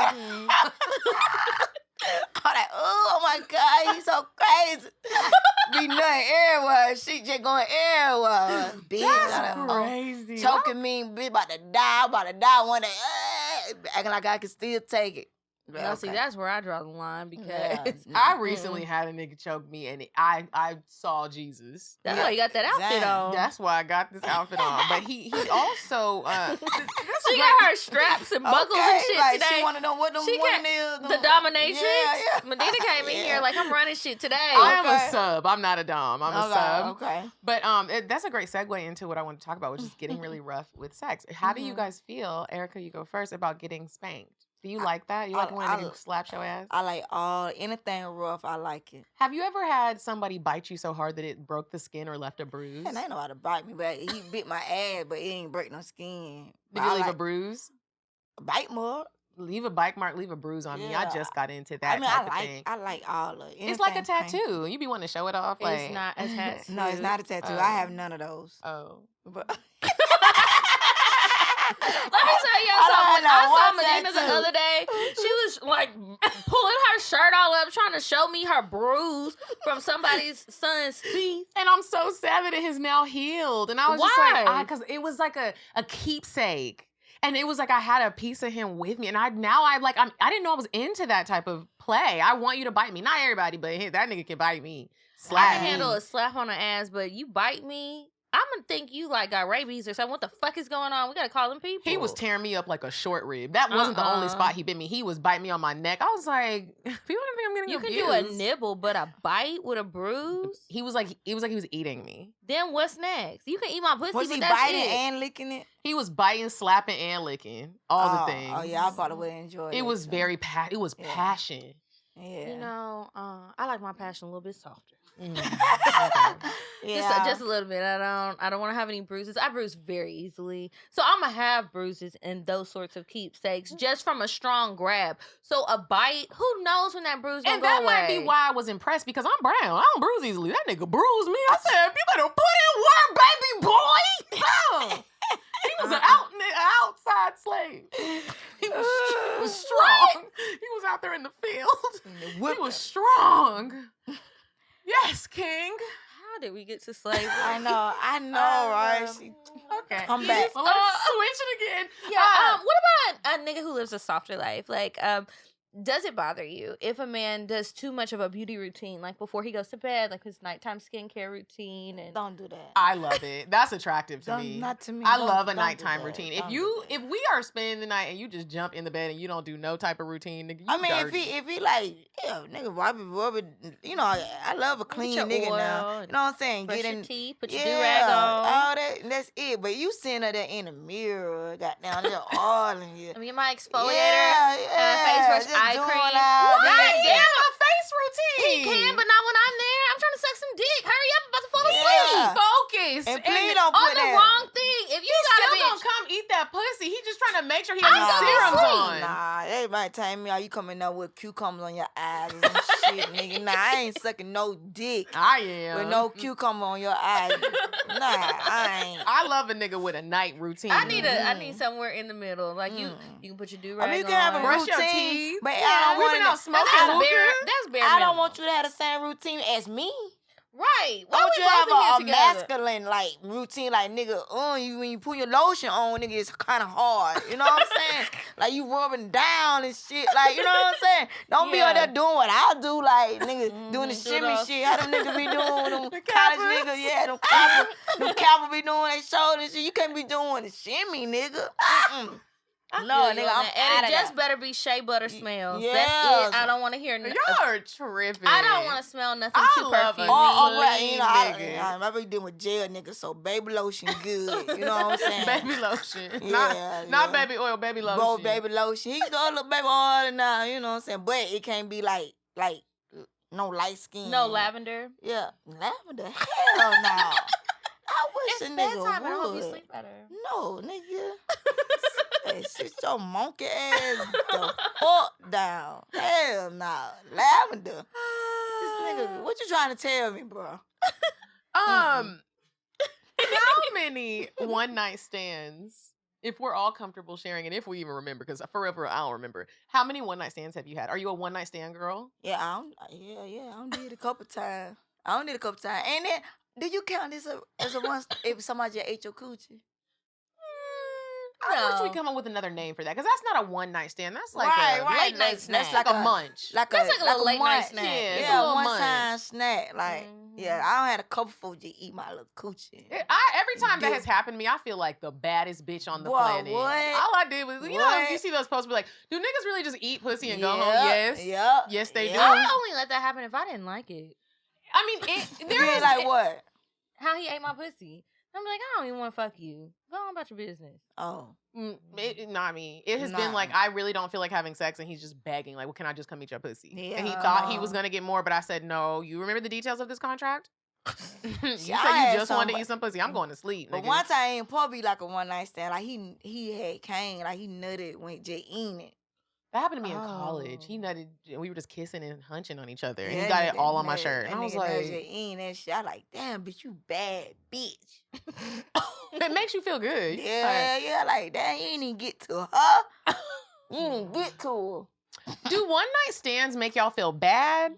I'm like, oh my God, he's so crazy. Be nothing everywhere. She just going everywhere. Bitch. That's I'm like, crazy. choking me, bitch, about to die one day. Acting like I can still take it. No, see, that's where I draw the line because I recently had a nigga choke me, and I saw Jesus. that's why you got that outfit on. That's why I got this outfit on. But he also she got her straps and buckles and shit like, today. She want to know what them one is. The dominatrix. Yeah. Medina came in here like I'm running shit today. I am a sub. I'm not a dom. I'm a sub. Okay. But that's a great segue into what I want to talk about, which is getting really rough with sex. How do you guys feel, Erica? You go first, about getting spanked. Do you like that? You like when a nigga slaps your ass? I like anything rough. I like it. Have you ever had somebody bite you so hard that it broke the skin or left a bruise? And I know how to bite me, but he bit my ass, but it ain't break no skin. Did you leave a bruise? A bite mark. Leave a bite mark, leave a bruise on me. I just got into that type of thing. I like all of it. It's like a tattoo. You be wanting to show it off. Like, It's not a tattoo. No, it's not a tattoo. I have none of those. Oh. But Let me tell y'all something. When I saw Medina the other day, she was like pulling her shirt all up, trying to show me her bruise from somebody's son's teeth. And I'm so sad that it has now healed. And I was just like, because it was like a keepsake. And it was like I had a piece of him with me. And I didn't know I was into that type of play. I want you to bite me. Not everybody, but hey, that nigga can bite me. Slap I can me. handle a slap on the ass, but you bite me, I'm gonna think you like got rabies or something. What the fuck is going on? We gotta call them people. He was tearing me up like a short rib. That wasn't the only spot he bit me. He was biting me on my neck. I was like, people don't think I'm getting You abused. can do a nibble, but a bite with a bruise? He was like he was eating me. Then what's next? You can eat my pussy, was but he that's biting it. and licking it? He was biting, slapping, and licking. All the things. Oh yeah, I probably would enjoy it. It was very passion. Yeah. You know, I like my passion a little bit softer. Yeah. Just a little bit. I don't want to have any bruises. I bruise very easily, so I'm gonna have bruises and those sorts of keepsakes just from a strong grab. So a bite, who knows when that bruise gonna go away? And that might be why I was impressed, because I'm brown. I don't bruise easily. That nigga bruised me. I said, you better put in work, baby boy. Oh. He was an outside slave. He was strong. He was out there in the field. He was strong. Yes, King. How did we get to slavery? I know, right? Okay. Come back. Well, let's switch it again. Yeah. What about a nigga who lives a softer life? Like, does it bother you if a man does too much of a beauty routine, like before he goes to bed, like his nighttime skincare routine? And Don't do that. I love it. That's attracactive to me. Not to me. I Don't- love a don't do nighttime that. routine. Don't If we are spending the night and you just jump in the bed and you don't do no type of routine, nigga, you I mean, dirty. if he like, yeah, nigga, rub it, you know, I love a clean your nigga oil now. You know what I'm saying? brush Get your in, teeth, put your yeah, do-rag on. all that, and that's it. But you sitting there in the mirror, got down little oil in here. I mean, my exfoliator, Yeah, face wash, just eye doing cream. all God that. damn, a face routine. he can, but not when I'm there. I'm trying to suck some dick. Hurry up, I'm about to fall asleep. Yeah. Focus. And please don't On put the that. wrong thing. If you got a Still bitch, gonna come eat that pussy. He just trying to make sure he I'm has gonna be serums asleep. on. Nah, everybody telling me, you coming out with cucumbers on your eyes and shit, nigga. Nah, I ain't sucking no dick I am. with no cucumber on your eyes. Nah, I ain't. I love a nigga with a night routine. I need somewhere in the middle. Like you can put your do-rag I mean, you can have a on. Brush your routine, teeth. but Yeah, I don't we've want been out smoking That's hookah. bare I don't minimum. want you to have the same routine as me. Right. I Why want we you to have both in a here together? masculine like routine, like nigga. When you put your lotion on, nigga, it's kind of hard. You know what I'm saying? Like you rubbing down and shit. Like you know what I'm saying? Don't be out there doing what I do, like nigga doing the do shimmy those- shit. How them niggas be doing them The college Kappas. niggas? Yeah, them Kappa be doing their shoulders shit. You can't be doing the shimmy, nigga. Mm-mm. No, Feel you nigga, on I'm that. out And of it just that. better be shea butter smells. yes. That's it. I don't want to hear Y'all nothing. are tripping. I don't want to smell nothing I too love a perfumey. Well, you know, nigga. I be dealing with jail niggas, so baby lotion good. You know what I'm saying? Baby lotion. Yeah, not yeah. baby oil, baby lotion. Both baby lotion. He can go a little baby oil now, you know what I'm saying? But it can't be like no light skin. No lavender. Yeah, lavender. Hell no. I wish It's a nigga bedtime. I hope you would. sleep better. No, nigga. Hey, sit your monkey ass the fuck down. Hell no. Lavender. This nigga, what you trying to tell me, bro? How many one night stands, if we're all comfortable sharing, and if we even remember, because for real, I don't remember. How many one night stands have you had? Are you a one night stand girl? Yeah, I don't did a couple times. And then, do you count this as a one if somebody just ate your coochie? I wish we come up with another name for that because that's not a one night stand. That's like Right, a right. late night That's snack. like Like a a- munch. Like That's like a little late night munch. snack. Yeah, it's a Yeah, little one munch. time snack. Like, yeah, I don't had a couple folks to eat my little coochie. Every time that Yeah. has happened to me, I feel like the baddest bitch on the Boy, planet. what? All I did was, you know, What? you see those posts be like, do niggas really just eat pussy and go home? Yep, Yes. yep, Yes, they yep. do. I would only let that happen if I didn't like it. I mean, there Yeah, is like what? How he ate my pussy. I'm like, I don't even want to fuck you. Go on about your business. Oh. Not me. It has been Nah. like, I really don't feel like having sex, and he's just begging, like, well, can I just come eat your pussy? Yeah. And he thought he was going to get more, but I said, no. You remember the details of this contract? You I said you had just wanted to some- eat some pussy. I'm going to sleep. But nigga. one time ain't probably like a one night stand. Like he had came, like he nutted when just eating it. That happened to me in college. He Oh. nutted, and we were just kissing and hunching on each other. And Yeah, he got it nigga all on my nut- shirt. And that I was nigga nut like, just eating that shit. I like, damn, bitch, you bad bitch. it makes you feel good. Yeah, yeah, like damn, you ain't even get to her. You ain't even get to her. Do one night stands make y'all feel bad?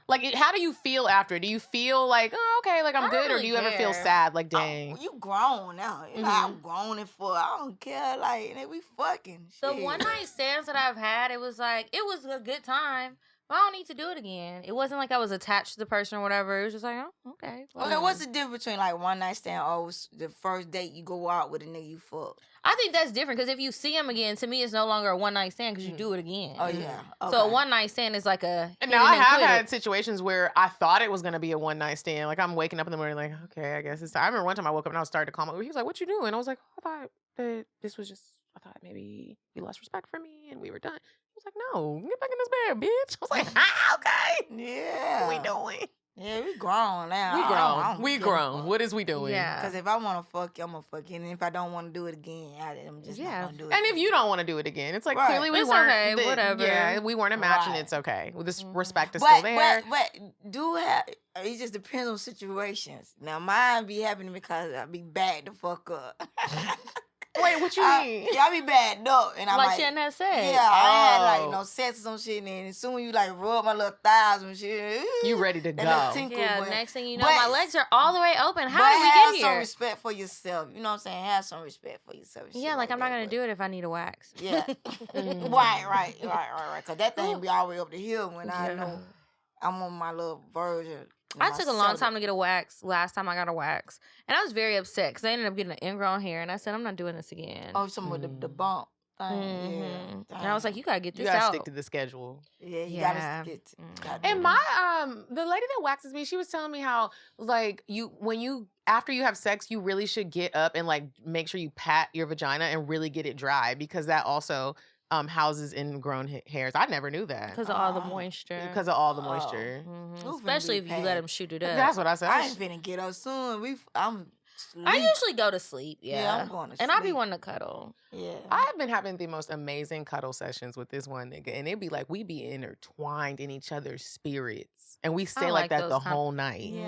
Like, how do you feel after? Do you feel like, oh, okay, like I'm I don't good? Or really do you ever feel care. sad? Like, dang. Oh, you grown now. You know, I'm grown and full. I don't care. Like, nigga, we fucking. The shit. one night stands that I've had, it was a good time, but I don't need to do it again. It wasn't like I was attached to the person or whatever. It was just like, oh, okay. Okay, whatever. what's the difference between like one night stand or the first date you go out with a nigga you fuck? I think that's different because if you see him again, to me, it's no longer a one night stand because you do it again. Oh yeah. So a Okay. one night stand is like a. And hit now it I and have quit had it. situations where I thought it was gonna be a one night stand. Like I'm waking up in the morning, like, okay, I guess it's time. I remember one time I woke up and I was starting to call my. He was like, "What you doing?" I was like, "I thought that this was just. I thought maybe he lost respect for me and we were done." He was like, "No, get back in this bed, bitch." I was like, "Ah, okay. Yeah. What we doing? Yeah, we grown now. We I grown. don't We give a grown. fuck. What is we doing?" Yeah. Cause if I want to fuck you, I'm gonna fuck you, and if I don't want to do it again, I'm just Yeah. not gonna do it. And if you don't want to do it again, it's like Right. clearly we It's weren't. okay, whatever. Yeah, we weren't a match, and Right. it's okay. Well, this Mhm. respect is still but, there. but do have it just depends on situations. Now mine be happening because I be bad the fuck up. Wait, what you mean? Yeah, I be bad up, and I'm Like like, she hadn't had sex. yeah, I ain't had Oh. like no sex or some shit, and then as soon as you like rub my little thighs and shit, You ready to that little go? tinkle, Yeah, but- next thing you know, but- my legs are all the way open. How but did we have get some here? respect for yourself. You know what I'm saying? Have some respect for yourself. and Yeah, shit like I'm not that, gonna but- do it if I need a wax. Yeah. Mm. right. Cause that thing be all the way up the hill when I Yeah. know I'm on my little version. I took a long time to get a wax. Last time I got a wax, and I was very upset because I ended up getting an ingrown hair, and I said I'm not doing this again. Oh, some of the bump thing. Mhm. Yeah. And I was like, you gotta get You this gotta out. stick to the schedule. Yeah, you Yeah. gotta get. Mm. Gotta do And that. my the lady that waxes me, she was telling me how like when you after you have sex, you really should get up and like make sure you pat your vagina and really get it dry because that also houses ingrown hairs. I never knew that Because of all the Oh. moisture. because of all the Oh. moisture. Mhm. Who finna Especially be if you let paid? him shoot it up. That's what I said. I ain't finna get up soon. I'm. I sleep. usually go to sleep. Yeah, I'm going to and I be sleep. wanting to cuddle. Yeah. I have been having the most amazing cuddle sessions with this one nigga, and it'd be like we be intertwined in each other's spirits, and we stay like like that those the kind- whole night. Yeah,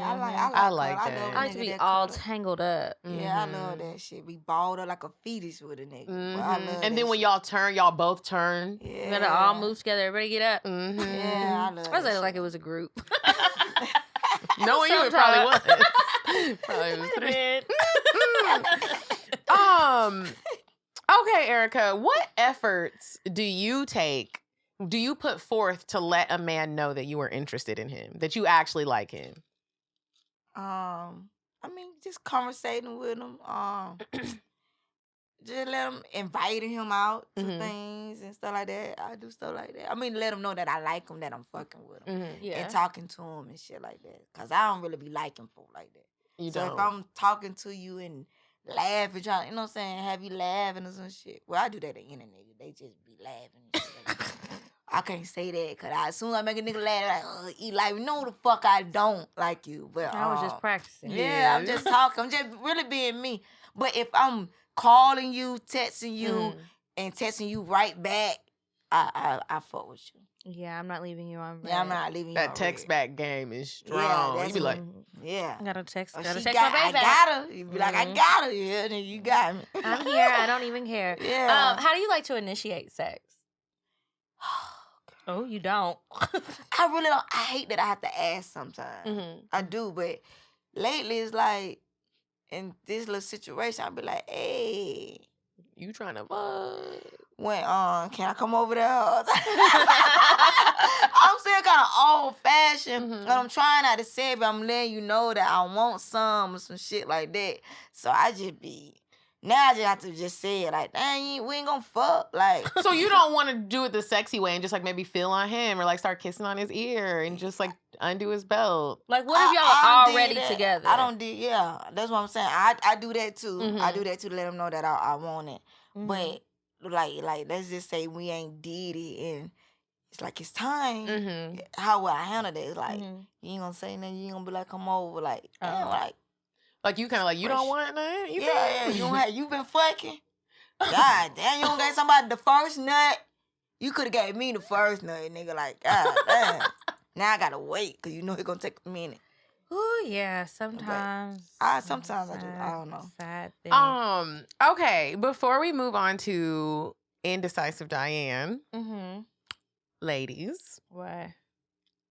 I like cuddle. that. love a I like to nigga be that all cuddle. tangled up. Yeah, I Mhm. love that shit. Be balled up like a fetus with a nigga. Boy, I Mhm. love And that then when shit. y'all turn, y'all both turn. yeah. You gotta all move together. Everybody get up. Mm-hmm. Yeah, I love I was that like shit. it was a group. Knowing you, it probably was. Sometimes. Probably was Wait a three. minute. Okay, Erica, what efforts do you put forth to let a man know that you are interested in him, that you actually like him? I mean, just conversating with him. Just let him inviting him out to Mhm. things and stuff like that. I do stuff like that. I mean, let him know that I like him, that I'm fucking with him, Mm-hmm. Yeah. and talking to him and shit like that. Cause I don't really be liking folk like that. You So don't. if I'm talking to you and laughing, trying, you know what I'm saying, have you laughing or some shit. Well, I do that to any nigga. They just be laughing and shit like that. I can't say that because as soon as I make a nigga laugh, like, he like, no, the fuck I don't like you. But I was just practicing. yeah, I'm just talking. I'm just really being me. But if I'm calling you, texting you, Mhm. and texting you right back, I fuck with you. Yeah, I'm not leaving you on red. Yeah, I'm not leaving you That on text red. back game is Yeah, strong. that's You be what- like, Yeah. I gotta text. Oh, Gotta she text got, my I baby back. got her. You be like, I Mhm. got her. Yeah, then you got me. I'm here. I don't even care. Yeah. How do you like to initiate sex? Oh, you don't. I really don't. I hate that I have to ask sometimes. mhm. I do, but lately it's like in this little situation, I'll be like, hey, You trying to fuck? When can I come over there? I'm still kind of old fashioned, but I'm trying not to say it, but I'm letting you know that I want some or some shit like that. So I just be now I just have to just say it like, dang, we ain't gonna fuck. Like, So you don't want to do it the sexy way and just like maybe feel on him or like start kissing on his ear and just like undo his belt. Like, what if y'all are already together? I don't do, yeah. That's what I'm saying. I do that too. I do that too to let them know that I want it. But like, let's just say we ain't did it and it's like it's time. How would I handle that? It's like you ain't gonna say nothing. You ain't gonna be like, come over. Like, Like you kind of like you don't want nothing. You been fucking. God damn, you don't get somebody the first nut. You could have gave me the first nut, nigga. Like, God damn. Now I gotta wait because you know it's gonna take a minute. Oh yeah, sometimes. Sometimes I don't know. Sad thing. Okay, before we move on to indecisive Diane, ladies, What?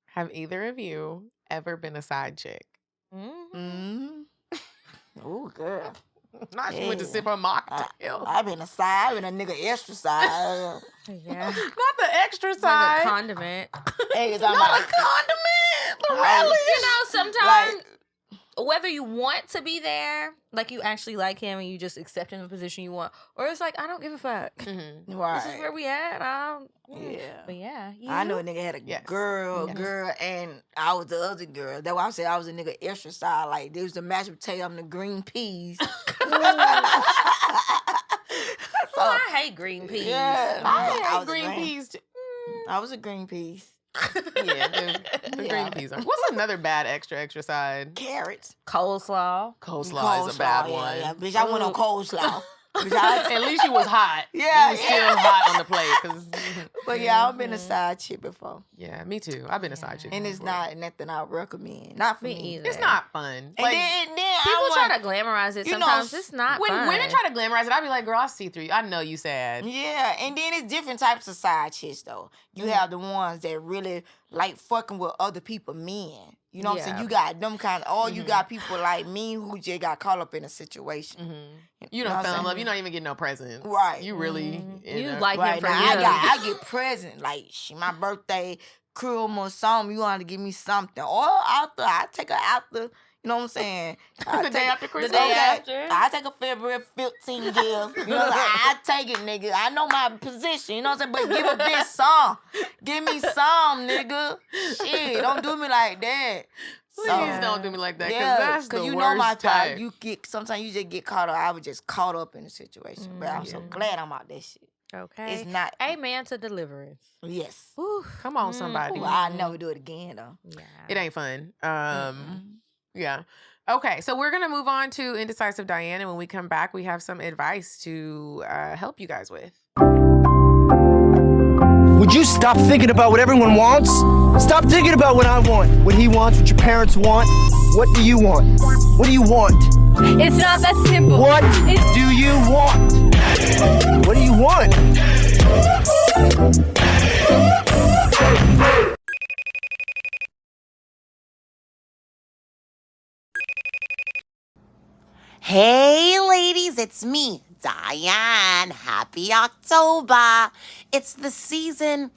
have either of you ever been a side chick? Oh, girl. Not she went to sip her mocktail. I've been a side. I've been a nigga extra side. Yeah. Not the extra Like side. a condiment. Hey, it's Not a condiment. The relish. You know, sometimes whether you want to be there, like you actually like him and you just accept him in the position you want, or it's like, I don't give a fuck. Right. This is where we at. Yeah. But yeah. I know a nigga had a girl, and I was the other girl. That's why I said I was a nigga extra side. Like, there was the mashed potato and the green peas. So, I hate green peas. Yeah. I was hate a green peas too. I was a green peas. Yeah, the green peas are. What's another bad extra side? Carrots. Coleslaw. Coleslaw is a bad one. Yeah, bitch, I went on coleslaw. At least you was hot. Yeah, you was still hot on the plate. But yeah, I've been a side chick before. Yeah, me too. I've been a side chick. And it's before. not nothing I recommend. Not for me either. It's not fun. And then people try to glamorize it. Sometimes it's not when fun. women try to glamorize it, I be like, girl, I see through you. I know you sad. Yeah, and then it's different types of side chicks though. You have the ones that really like fucking with other people men. You know what I'm saying? You got them kind of, or you got people like me who just got caught up in a situation. You don't fell in love. You don't even get no presents. Right. You really. You like him for now, you. I get present. Like, my birthday, Christmas, something, you want to give me something. Or after, I take her after. You know what I'm saying? The day after Christmas. The day after. I take a February 15 gift. You know what I'm saying? I take it, nigga. I know my position. You know what I'm saying? But give a bitch some. Give me some, nigga. Shit, don't do me like that. Please don't do me like that. Yeah, that's the you worst know my type. type. Sometimes you just get caught up. I was just caught up in the situation. But I'm so glad I'm out that shit. Okay. It's not. Amen to deliverance. Yes. Ooh. Come on, somebody. Well, I'll never do it again, though. Yeah. It ain't fun. Yeah. Okay, so we're gonna move on to indecisive Diane, and when we come back, we have some advice to help you guys with. Would you stop thinking about what everyone wants? Stop thinking about what I want, what he wants, what your parents want. What do you want? What do you want? It's not that simple. What do you want? What do you want? Hey ladies, it's me, Diane. Happy October. It's the season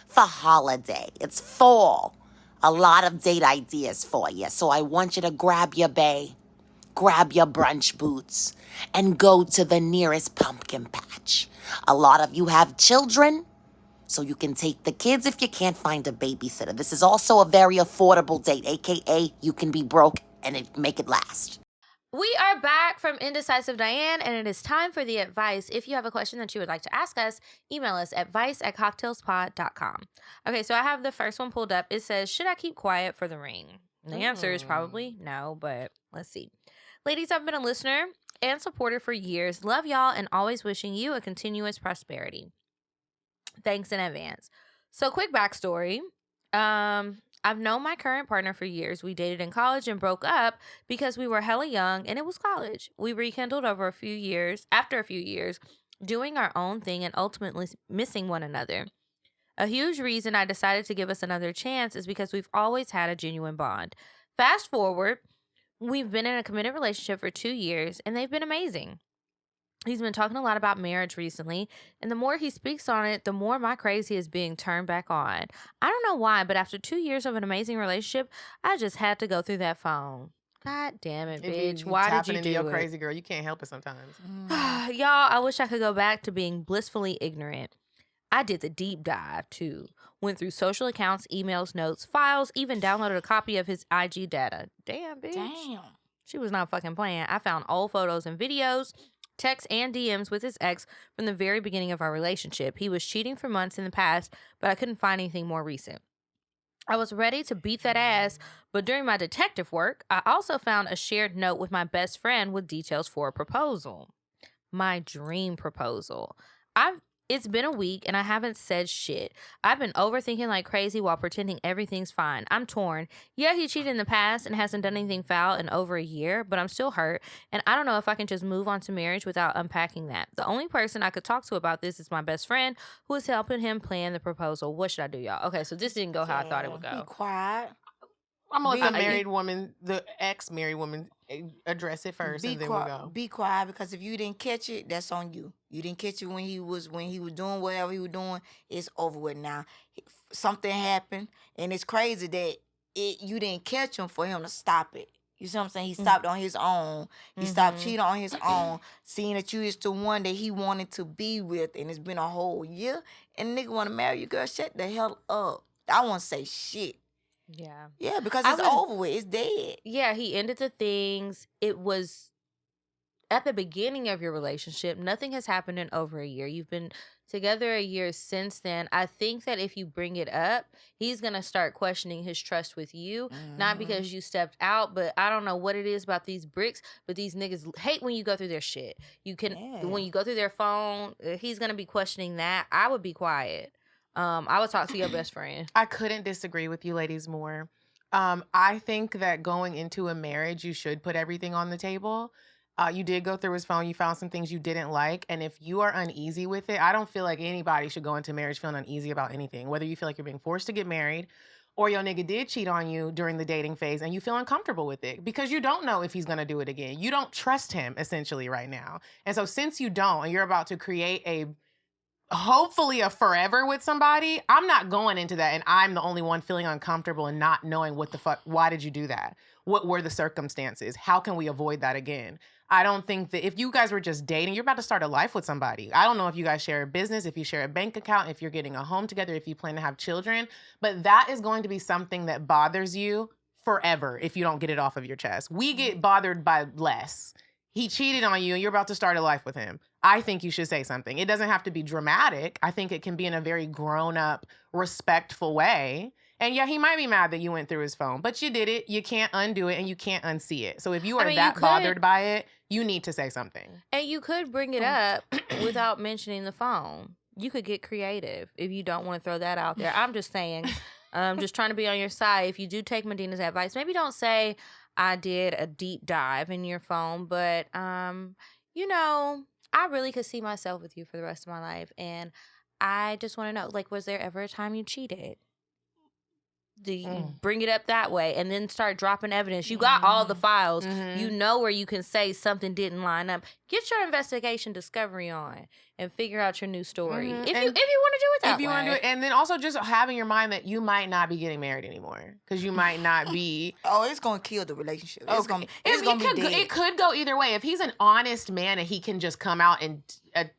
for holiday. It's fall. A lot of date ideas for you. So I want you to grab your bae, grab your brunch boots, and go to the nearest pumpkin patch. A lot of you have children, so you can take the kids if you can't find a babysitter. This is also a very affordable date, aka you can be broke and make it last. We are back from Indecisive Diane, and it is time for the advice. If you have a question that you would like to ask us, email us at advice@cocktailspod.com. Okay, so I have the first one pulled up. It says, should I keep quiet for the ring? And the answer is probably no, but let's see. Ladies, I've been a listener and supporter for years. Love y'all and always wishing you a continuous prosperity. Thanks in advance. So quick backstory. I've known my current partner for years. We dated in college and broke up because we were hella young and it was college. We rekindled after a few years, doing our own thing and ultimately missing one another. A huge reason I decided to give us another chance is because we've always had a genuine bond. Fast forward, we've been in a committed relationship for 2 years and they've been amazing. He's been talking a lot about marriage recently, and the more he speaks on it, the more my crazy is being turned back on. I don't know why, but after 2 years of an amazing relationship, I just had to go through that phone. God damn it, bitch. Why did you into do your it? crazy girl? You can't help it sometimes. Y'all, I wish I could go back to being blissfully ignorant. I did the deep dive, too. Went through social accounts, emails, notes, files, even downloaded a copy of his IG data. Damn, bitch. Damn. She was not fucking playing. I found old photos and videos, texts, and DMs with his ex from the very beginning of our relationship. He was cheating for months in the past, but I couldn't find anything more recent. I was ready to beat that ass, but during my detective work, I also found a shared note with my best friend with details for a proposal. My dream proposal. It's been a week and I haven't said shit. I've been overthinking like crazy while pretending everything's fine. I'm torn. Yeah, he cheated in the past and hasn't done anything foul in over a year, but I'm still hurt. And I don't know if I can just move on to marriage without unpacking that. The only person I could talk to about this is my best friend who is helping him plan the proposal. What should I do, y'all? Okay, so this didn't go how I thought it would go. Be quiet. I'm going to let the ex-married woman address it first, and then we'll go. Be quiet, because if you didn't catch it, that's on you. You didn't catch it when he was doing whatever he was doing. It's over with now. Something happened, and it's crazy that you didn't catch him for him to stop it. You see what I'm saying? He stopped on his own. He stopped cheating on his own, seeing that you is the one that he wanted to be with, and it's been a whole year, and nigga want to marry you, girl. Shut the hell up. I won't say shit. Yeah, because it's over with. It's dead. Yeah, he ended the things. It was at the beginning of your relationship. Nothing has happened in over a year. You've been together a year since then. I think that if you bring it up, he's going to start questioning his trust with you. Not because you stepped out, but I don't know what it is about these bricks, but these niggas hate when you go through their shit. When you go through their phone, he's going to be questioning that. I would be quiet. I would talk to your best friend. I couldn't disagree with you ladies more. I think that going into a marriage, you should put everything on the table. You did go through his phone. You found some things you didn't like. And if you are uneasy with it, I don't feel like anybody should go into marriage feeling uneasy about anything. Whether you feel like you're being forced to get married or your nigga did cheat on you during the dating phase and you feel uncomfortable with it because you don't know if he's going to do it again. You don't trust him essentially right now. And so since you don't and you're about to create hopefully a forever with somebody, I'm not going into that and I'm the only one feeling uncomfortable and not knowing what the fuck, why did you do that? What were the circumstances? How can we avoid that again? I don't think that if you guys were just dating, you're about to start a life with somebody. I don't know if you guys share a business, if you share a bank account, if you're getting a home together, if you plan to have children, but that is going to be something that bothers you forever if you don't get it off of your chest. We get bothered by less. He cheated on you and you're about to start a life with him. I think you should say something. It doesn't have to be dramatic. I think it can be in a very grown-up, respectful way. And yeah, he might be mad that you went through his phone, but you did it. You can't undo it and you can't unsee it. So if you are bothered by it, you need to say something. And you could bring it up without mentioning the phone. You could get creative if you don't want to throw that out there. I'm just saying, just trying to be on your side. If you do take Medina's advice, maybe don't say, I did a deep dive in your phone, but, I really could see myself with you for the rest of my life. And I just want to know, was there ever a time you cheated? Do you bring it up that way and then start dropping evidence? You got all the files. You know where you can say something didn't line up. Get your investigation discovery on and figure out your new story. If you want to do it that way. If you want to do it. And then also just having your mind that you might not be getting married anymore because you might not be. It's going to kill the relationship. It's going to be dead. It could go either way. If he's an honest man and he can just come out and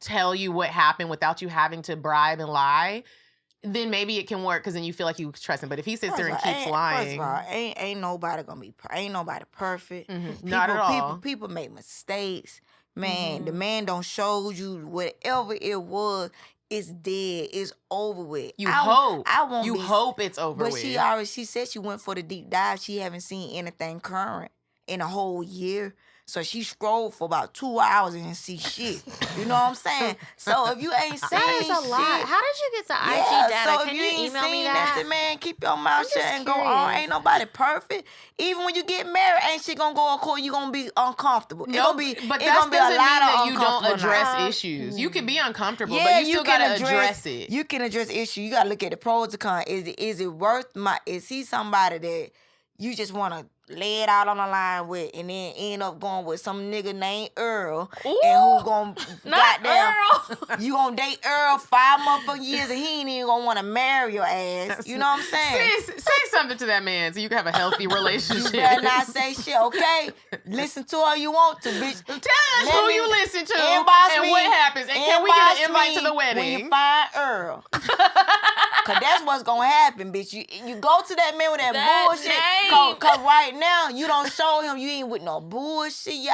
tell you what happened without you having to bribe and lie, then maybe it can work because then you feel like you trust him. But if he sits there and keeps lying, first of all, ain't nobody gonna be ain't nobody perfect. Not at all. People make mistakes. Man, the man don't show you whatever it was. It's dead. It's over with. Hope it's over with. But she said she went for the deep dive. She haven't seen anything current in a whole year. So she scrolled for about 2 hours and didn't see shit. You know what I'm saying? So if you ain't seen that is a lot. How did you get the IG data? So Can if you ain't email me seen that? nothing, man, keep your mouth shut and go on. Ain't nobody perfect. Even when you get married, ain't shit gonna go according. You gonna be uncomfortable. But that doesn't mean that you don't address issues. You can be uncomfortable, but you still gotta address it. You can address issues. You gotta look at the pros and cons. Is it worth is he somebody that you just wanna lay it out on the line with, and then end up going with some nigga named Earl, and who gonna goddamn you gonna date Earl 5 motherfucking years, and he ain't even gonna want to marry your ass. You know what I'm saying? Say something to that man so you can have a healthy relationship. You better not say shit, okay? Listen to her you want to, bitch. Tell us who you listen to and what happens, and can we get an invite to the wedding? When you find Earl. Cause that's what's gonna happen, bitch. You go to that man with that bullshit. Cause right now you don't show him you ain't with no bullshit. You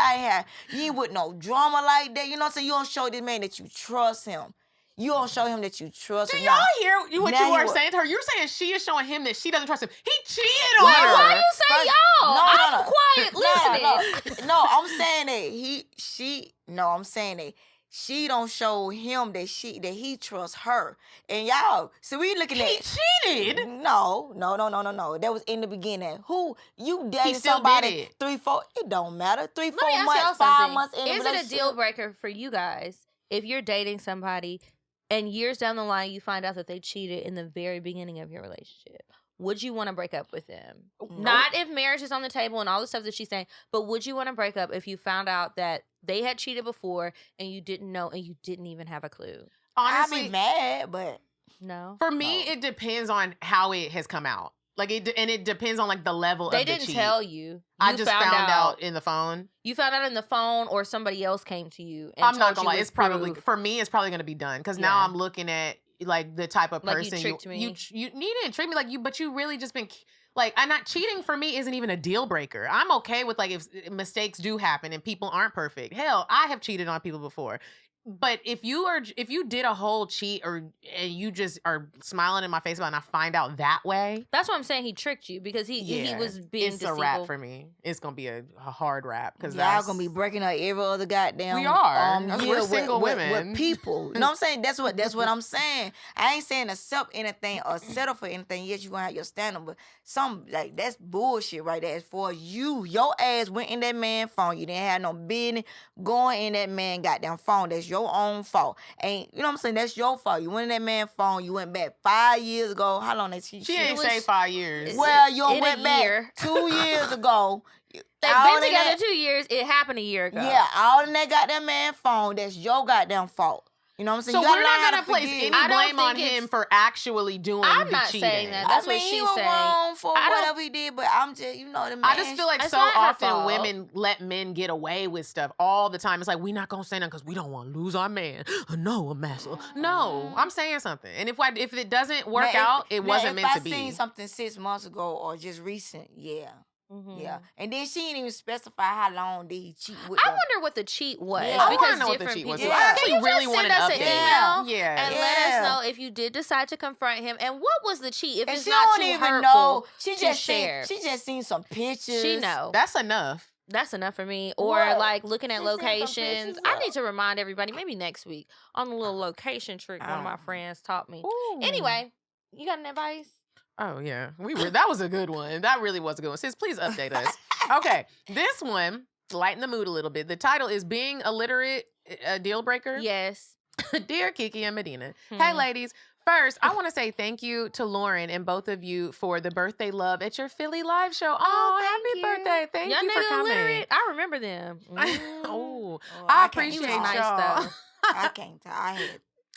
ain't with no drama like that. You know what I'm saying? You don't show this man that you trust him. You don't show him that you trust him. Do y'all hear what you were saying to her? You're saying she is showing him that she doesn't trust him. He cheated on her. Why you say y'all? I'm quiet listening. No, I'm saying that I'm saying that she don't show him that he trusts her. And y'all, so we looking at... He cheated? No. That was in the beginning. Who, you dated still somebody did it. 3, 4, it don't matter. 3, 4 Let me months, ask y'all 5 something. months in the Is it a relationship. deal breaker for you guys if you're dating somebody and years down the line you find out that they cheated in the very beginning of your relationship? Would you want to break up with them? Nope. Not if marriage is on the table and all the stuff that she's saying, but would you want to break up if you found out that they had cheated before and you didn't know and you didn't even have a clue? Honestly, I'd be mad, but... No. For me, it depends on how it has come out. Like it depends on like the level of the cheat. They didn't tell you. I just found out in the phone. You found out in the phone, or somebody else came to you. And I'm not told gonna you lie. with It's probably proof. for me. It's probably gonna be done because now I'm looking at like the type of Like, person you tricked me. You didn't treat me like you, but you really just been like. I'm not cheating. For me isn't even a deal breaker. I'm okay with like if mistakes do happen and people aren't perfect. Hell, I have cheated on people before. But if you did a whole cheat and you just are smiling in my face about it and I find out that way. That's what I'm saying. He tricked you because he was being It's deceitful. a rap for me. It's gonna be a hard rap because y'all gonna be breaking up every other goddamn. We are. We're single women. With people. You know what I'm saying? That's what I'm saying. I ain't saying accept anything or settle for anything. Yes, you gonna have your standard, but some like that's bullshit right there. As far as your ass went in that man's phone. You didn't have no business going in that man goddamn phone. That's your own fault. Ain't you know what I'm saying? That's your fault. You went in that man's phone. You went back 5 years ago. How long that she ain't say 5 years. Well, you went back 2 years ago. They've been together 2 years. It happened a year ago. Yeah, all in that goddamn man's phone. That's your goddamn fault. You know what I'm saying? So you we're not gonna place any blame on think him for actually doing I'm the not cheating. saying that. That's what he she's was saying. wrong for whatever he did, but I'm just, you know, the man. I just feel like It's so not her often fault. women let men get away with stuff all the time. It's like, we're not going to say nothing because we don't want to lose our man. No, a mess. No, I'm saying something. And if it doesn't work out, it wasn't meant to be. If I seen something 6 months ago or just recent, yeah. Mm-hmm. Yeah. And then she didn't even specify how long did he cheat with I her. wonder what the cheat was. Yeah. I Because wanna know what the different cheat was. people- I actually Can you really just want send an us an update. email Yeah. and let us know if you did decide to confront him and what was the cheat. If And it's she not don't too even hurtful know. She to just share. seen some pictures. She know. That's enough. That's enough for me. Or What? like looking at She sent some locations. pictures I up. need to remind everybody, maybe next week, on the little location trick one of my friends taught me. Ooh. Anyway, you got an advice? Oh yeah, that was a good one. That really was a good one. Sis, please update us. Okay, this one lighten the mood a little bit. The title is "Being Illiterate a Deal Breaker." Yes. Dear Kiki and Medina, hey ladies. First, I want to say thank you to Lauren and both of you for the birthday love at your Philly live show. Oh, happy birthday! Thank Young you for nigga coming. Illiterate. I remember them. Oh, I I can't appreciate talk. Nice y'all. though. I can't tell. I had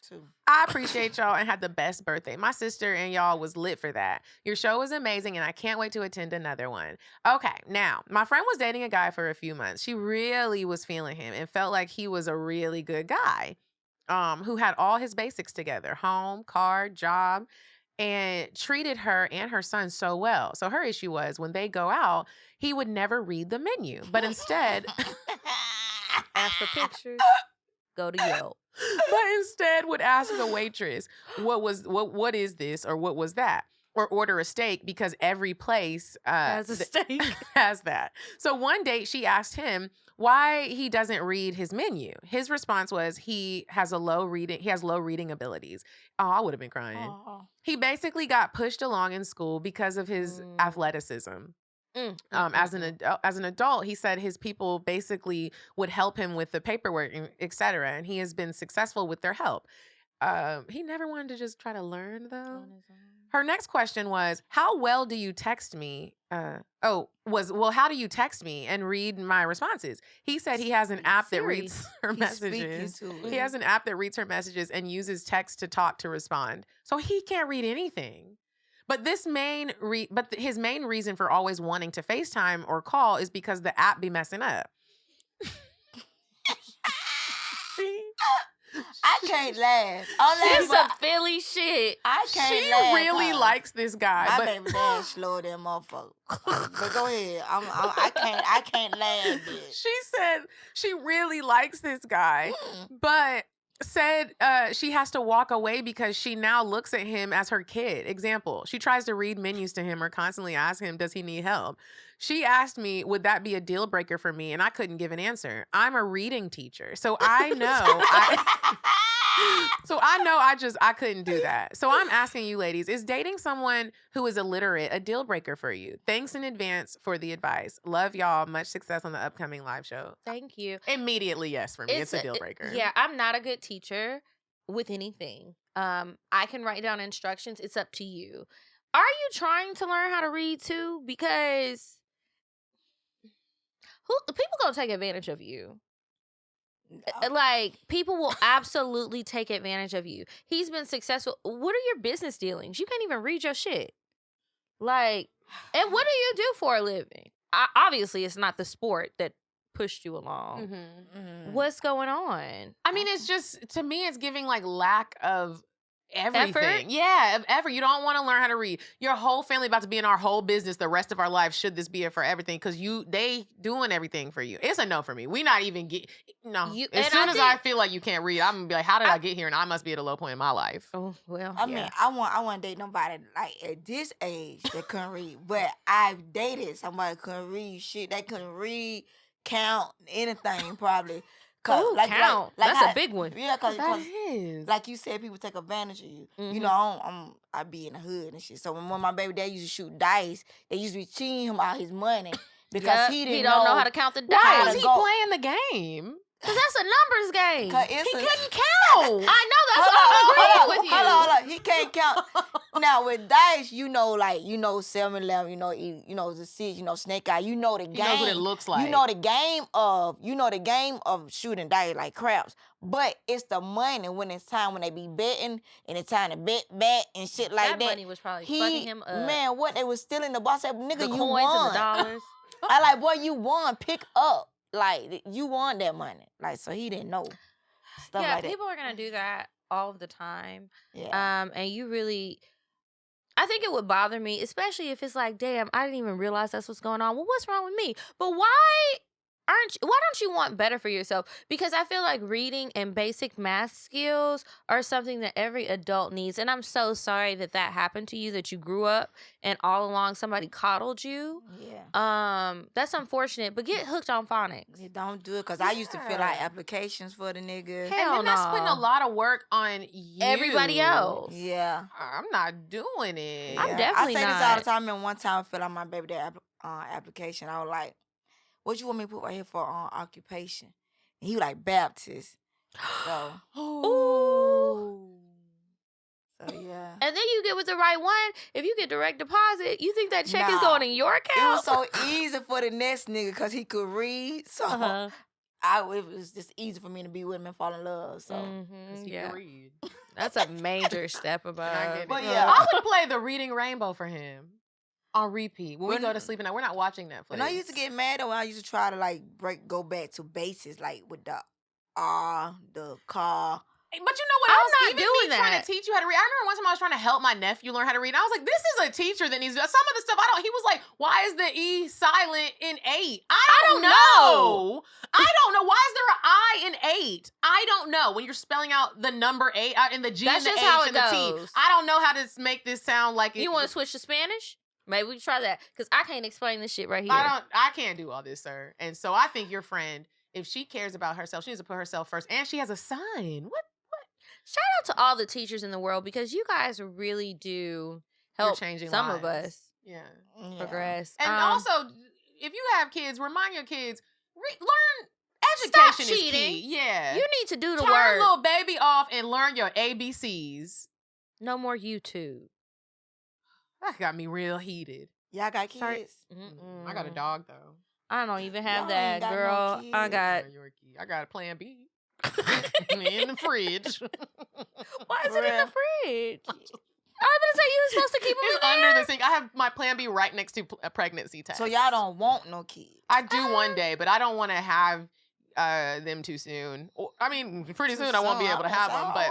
to. I appreciate y'all and had the best birthday. My sister and y'all was lit for that. Your show was amazing and I can't wait to attend another one. Okay, now, my friend was dating a guy for a few months. She really was feeling him and felt like he was a really good guy who had all his basics together, home, car, job, and treated her and her son so well. So her issue was when they go out, he would never read the menu, but instead... Ask for pictures. Go to Yelp. But instead would ask the waitress, what is this or what was that? Or order a steak because every place Has a steak. has that. So one date she asked him why he doesn't read his menu. His response was he has low reading abilities. Oh, I would have been crying. Oh. He basically got pushed along in school because of his athleticism. As an adult, he said his people basically would help him with the paperwork, etc. And he has been successful with their help. He never wanted to just try to learn though. Her next question was, how well do you text me? How do you text me and read my responses? He said he has an app that reads her messages. He has an app that reads her messages and uses text to talk to respond. So he can't read anything. But his main reason for always wanting to FaceTime or call is because the app be messing up. I can't laugh. She's some Philly shit. I can't she laugh. Really likes this guy. My baby dad slow that motherfucker. But go ahead. I can't laugh. Bitch. She said she really likes this guy, but said she has to walk away because she now looks at him as her kid. Example, she tries to read menus to him or constantly ask him, does he need help? She asked me, would that be a deal breaker for me? And I couldn't give an answer. I'm a reading teacher, so I know. I couldn't do that. So I'm asking you ladies, is dating someone who is illiterate a deal breaker for you? Thanks in advance for the advice. Love y'all. Much success on the upcoming live show. Thank you. Immediately, yes, for me. It's a deal breaker. Yeah, I'm not a good teacher with anything. I can write down instructions. It's up to you. Are you trying to learn how to read too? Because people gonna take advantage of you. Like, people will absolutely take advantage of you. He's been successful. What are your business dealings? You can't even read your shit. Like, and what do you do for a living? Obviously, it's not the sport that pushed you along. What's going on? I mean, it's just, to me, it's giving like lack of everything. Effort? Yeah, of effort. You don't want to learn how to read. Your whole family about to be in our whole business the rest of our lives. Should this be it for everything? Because they doing everything for you. It's a no for me. We not even as soon as I feel like you can't read, I'm gonna be like, how did I get here? And I must be at a low point in my life. Oh well. I mean, I want to date nobody like at this age that couldn't read. But I've dated somebody that couldn't read shit. They couldn't read, count, anything probably. Ooh, count. That's a big one. Yeah, because is. like you said, people take advantage of you. You know, I be in the hood and shit. So when my baby dad used to shoot dice, they used to be cheating him out his money because he don't know how to count the dice. Why is he playing the game? Because that's a numbers game. He couldn't count. I know, that's what I'm agreeing with you. Hold on. He can't count. Now with dice, you know, like 7-11, you know the 6, snake eye. You know the game. He knows what it looks like. You know the game of shooting dice like craps. But it's the money when it's time when they be betting and it's time to bet back and shit like that. That money was probably fucking him up. Man, what they was stealing the boss said, nigga, The you coins won. and the dollars. I like, boy, you won. Pick up. Like, you won that money. Like, so he didn't know. Stuff like that. People are going to do that all the time. Yeah. And you really, I think it would bother me, especially if it's like, damn, I didn't even realize that's what's going on. Well, what's wrong with me? But why don't you want better for yourself? Because I feel like reading and basic math skills are something that every adult needs. And I'm so sorry that happened to you, that you grew up and all along somebody coddled you. Yeah. That's unfortunate, but get hooked on phonics. Yeah, don't do it, because I used to fill out applications for the nigga. Hell and then that's putting a lot of work on you. Everybody else. Yeah. I'm not doing it. I'm definitely I say not. this all the time, and one time I filled out my baby dad application. I was like, what you want me to put right here for occupation? And he was like, Baptist. So, Ooh. So yeah. And then you get with the right one. If you get direct deposit, you think that check is going in your account? It was so easy for the next nigga because he could read. So it was just easy for me to be with him and fall in love. So yeah, that's a major step above. But yeah, I would play the Reading Rainbow for him on repeat when we go to sleep at night. We're not watching Netflix. When I used to get mad, though, I used to try to like go back to basics, like with the R, the car. But you know what I'm else? not Even doing me trying to teach you how to read. I remember one time I was trying to help my nephew learn how to read. And I was like, this is a teacher that needs to do some of the stuff. He was like, why is the E silent in 8? I don't know. I don't know. Why is there an I in 8? I don't know. When you're spelling out the number 8 and the G That's and the just H how it and the T. goes. I don't know how to make this sound like it. You want to switch to Spanish? Maybe we can try that, because I can't explain this shit right here. I can't do all this, sir. And so I think your friend, if she cares about herself, she needs to put herself first. And she has a son. What? Shout out to all the teachers in the world, because you guys really do help changing some lives. of us Yeah. progress. And also, if you have kids, remind your kids, learn education Stop is cheating. key. Yeah. You need to do the Turn work. little baby off and learn your ABCs. No more YouTube. That got me real heated. Y'all got kids? Sorry. I got a dog though. I don't even have Y'all that, ain't got no girl. I kids. got. I got a Plan B in the fridge. Why is it in the fridge? I was gonna say you were supposed to keep them It's in there. under the sink. I have my Plan B right next to a pregnancy test. So y'all don't want no kids? I do one day, but I don't want to have them too soon. I mean, pretty soon I won't be able to have them, but.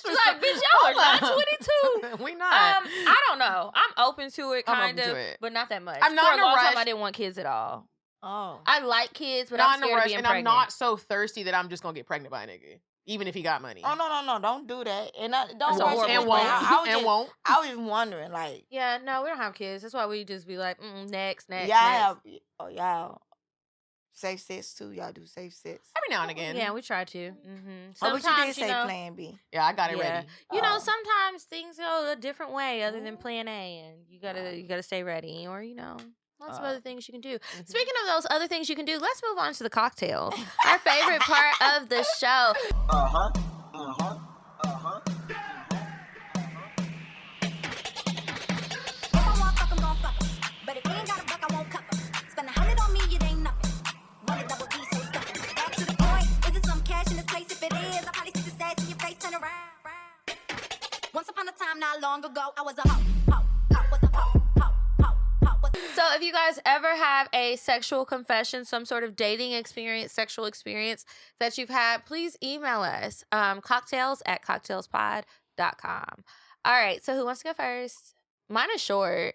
She's like, bitch, y'all are not 22. We not. I don't know. I'm open to it, I'm kind open of, to it. but not that much. I'm not For in a a long rush. time, I didn't want kids at all. Oh. I like kids, but not I'm in a scared of rush, being and pregnant. I'm not so thirsty that I'm just gonna get pregnant by a nigga, even if he got money. Oh no! Don't do that. And don't So rush horrible. it. And won't. I was just wondering, like, Yeah, no, we don't have kids. That's why we just be like, next. y'all safe sex too. Y'all do safe sex Every now and again. Yeah, we try to. Mm-hmm. Oh, but Sometimes, you did say Plan B. Yeah, I got it ready. You know, sometimes things go a different way other than Plan A, and you gotta stay ready, or lots of other things you can do. Speaking of those other things you can do, let's move on to the cocktails, our favorite part of the show. But if you ain't got a buck, I won't cup 'em. Spend 100 on me, it ain't nothing. Wanna double D, so stuck 'em. Back to the point, is it some cash in this place? If it is, I'll probably stick the stats in your face, turn around. Once upon a time, not long ago, I was a hoe. So if you guys ever have a sexual confession, some sort of dating experience, sexual experience that you've had, please email us, cocktails@cocktailspod.com. All right, so who wants to go first? Mine is short.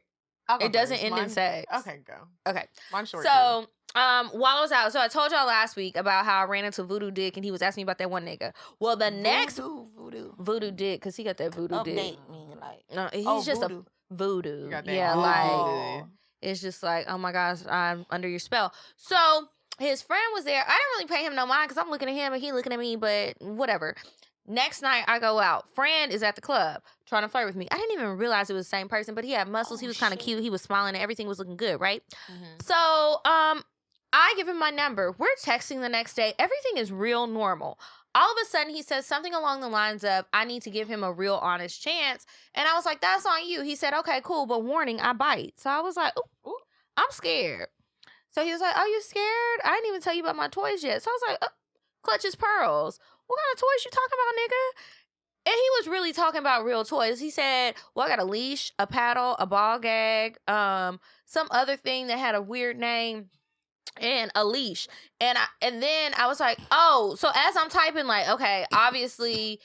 It doesn't end in sex. Okay, go. Okay. Mine's short. So, while I was out, so I told y'all last week about how I ran into Voodoo Dick and he was asking me about that one nigga. Well, the next Voodoo Dick, because he got that Voodoo Dick. Update me, like. No, he's just voodoo. a voodoo. Got that Yeah, voodoo. like it's just like, oh my gosh, I'm under your spell. So his friend was there. I didn't really pay him no mind because I'm looking at him and he looking at me, but whatever. Next night I go out. Friend is at the club trying to flirt with me. I didn't even realize it was the same person, but he had muscles. He was kind of cute. He was smiling and everything was looking good, right? So I give him my number. We're texting the next day. Everything is real normal. All of a sudden, he says something along the lines of, I need to give him a real honest chance. And I was like, that's on you. He said, okay, cool, but warning, I bite. So I was like, ooh, I'm scared. So he was like, oh, you scared? I didn't even tell you about my toys yet. So I was like, clutch his pearls. What kind of toys you talking about, nigga? And he was really talking about real toys. He said, well, I got a leash, a paddle, a ball gag, some other thing that had a weird name. And a leash. And then I was like, oh, so as I'm typing, like, okay, obviously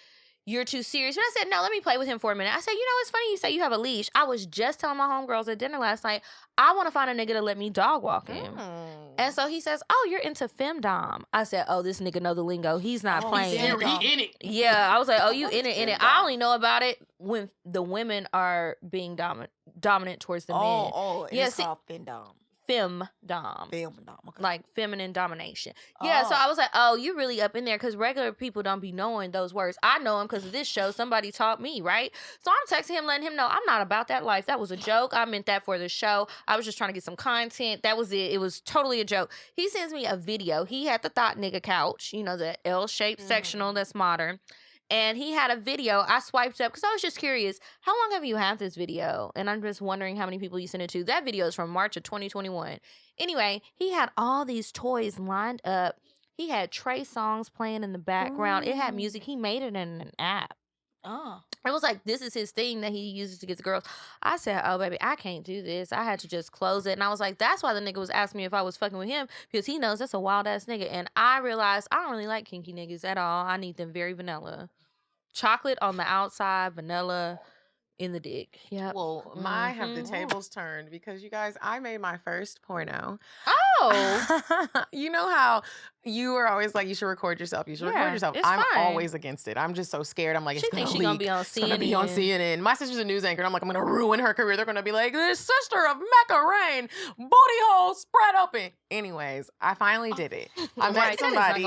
you're too serious. But I said, no, let me play with him for a minute. I said, it's funny you say you have a leash. I was just telling my homegirls at dinner last night, I want to find a nigga to let me dog walk him. And so he says, oh, you're into femdom. I said, oh, this nigga know the lingo. He's not playing. He in it. Yeah, I was like, oh, you in it. I only know about it when the women are being dominant towards the men. Oh, yeah, it's called femdom. Femdom. Okay. Like feminine domination. Yeah, so I was like, oh, you really up in there because regular people don't be knowing those words. I know them because of this show. Somebody taught me, right? So I'm texting him, letting him know I'm not about that life. That was a joke. I meant that for the show. I was just trying to get some content. That was it. It was totally a joke. He sends me a video. He had the thought nigga couch, the L-shaped sectional that's modern. And he had a video. I swiped up because I was just curious. How long have you had this video? And I'm just wondering how many people you sent it to. That video is from March of 2021. Anyway, he had all these toys lined up. He had Trey songs playing in the background. It had music. He made it in an app. It was like, this is his thing that he uses to get the girls. I said, oh, baby, I can't do this. I had to just close it. And I was like, that's why the nigga was asking me if I was fucking with him, because he knows that's a wild-ass nigga. And I realized I don't really like kinky niggas at all. I need them very vanilla. Chocolate on the outside, vanilla in the dick. Yeah. Well, I have the tables turned because you guys, I made my first porno. Oh. You know how you were always like, you should record yourself. You should record yourself. It's I'm fine. always against it. I'm just so scared. I'm like, She it's thinks gonna she gonna leak. be on It's gonna be on CNN. CNN. My sister's a news anchor, and I'm like, I'm gonna ruin her career. They're gonna be like, the sister of Mecca Rain, booty hole spread open. Anyways, I finally did it. I met somebody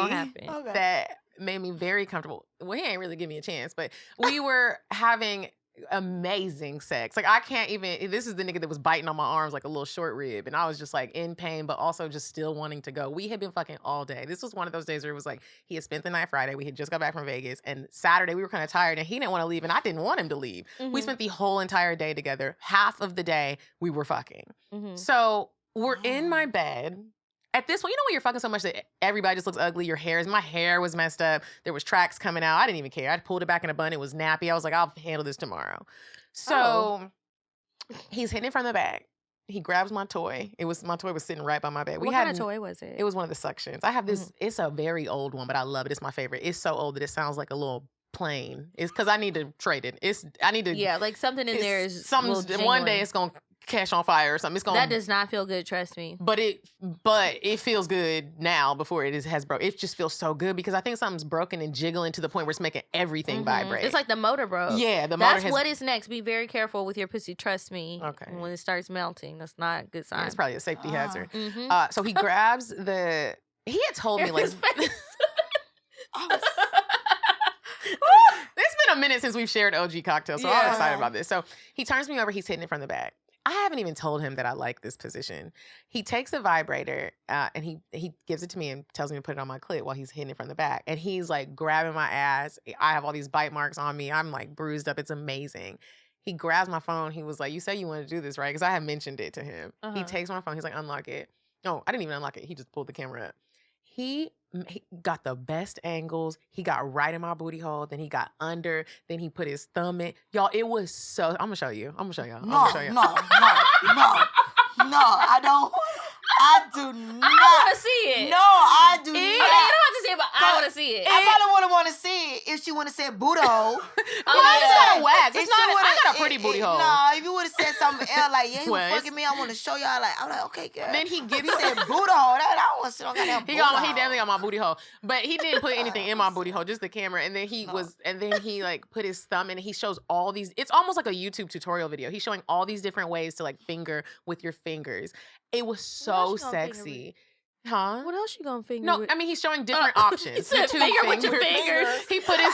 that made me very comfortable. Well, he ain't really give me a chance, but we were having amazing sex. Like I can't even, this is the nigga that was biting on my arms like a little short rib. And I was just like in pain, but also just still wanting to go. We had been fucking all day. This was one of those days where it was like, he had spent the night Friday. We had just got back from Vegas. And Saturday we were kind of tired and he didn't want to leave and I didn't want him to leave. We spent the whole entire day together. Half of the day we were fucking. So we're in my bed. At this point, you know when you're fucking so much that everybody just looks ugly, my hair was messed up, there was tracks coming out, I didn't even care. I pulled it back in a bun, it was nappy. I was like, I'll handle this tomorrow. So he's hitting it from the back. He grabs my toy. My toy was sitting right by my bed. What kind of toy was it? It was one of the suctions. I have this, it's a very old one, but I love it. It's my favorite. It's so old that it sounds like a little plane. It's because I need to trade it. Yeah, like something in there is something. One day it's gonna catch on fire or something. It's gonna. That does not feel good. Trust me. But it feels good now before it has broke. It just feels so good because I think something's broken and jiggling to the point where it's making everything vibrate. It's like the motor broke. Yeah, the motor. That's what is next. Be very careful with your pussy. Trust me. Okay. When it starts melting, that's not a good sign. Yeah, it's probably a safety hazard. So he grabs the. He had told me like. It's been a minute since we've shared OG cocktails, so I'm excited about this. So he turns me over, he's hitting it from the back. I haven't even told him that I like this position. He takes the vibrator and he gives it to me and tells me to put it on my clit while he's hitting it from the back. And he's like grabbing my ass. I have all these bite marks on me. I'm like bruised up. It's amazing. He grabs my phone. He was like, you say you want to do this, right? Because I had mentioned it to him. He takes my phone. He's like, unlock it. No, I didn't even unlock it. He just pulled the camera up. He got the best angles. He got right in my booty hole. Then he got under. Then he put his thumb in. Y'all, it was so... I'm going to show you. I'm going to show y'all. No, I don't. I do not. I want to see it. No, I do not. Okay, you don't have to see it, but I want to see it. I probably would want to see it if she would have said booty hole. It's not a wax. I got a pretty booty hole. No, if you would have said something else like, yeah, he was fucking me, I want to show y'all. Like, I'm like, okay, girl. Then he said booty hole. I don't want to sit on goddamn booty hole. He definitely got my booty hole, but he didn't put anything in my booty hole, just the camera. And then he like put his thumb in. And he shows all these. It's almost like a YouTube tutorial video. He's showing all these different ways to like finger with your fingers. It was so sexy. Huh? What else you gonna finger? No, with? I mean he's showing different options. He said the finger with your fingers. He put his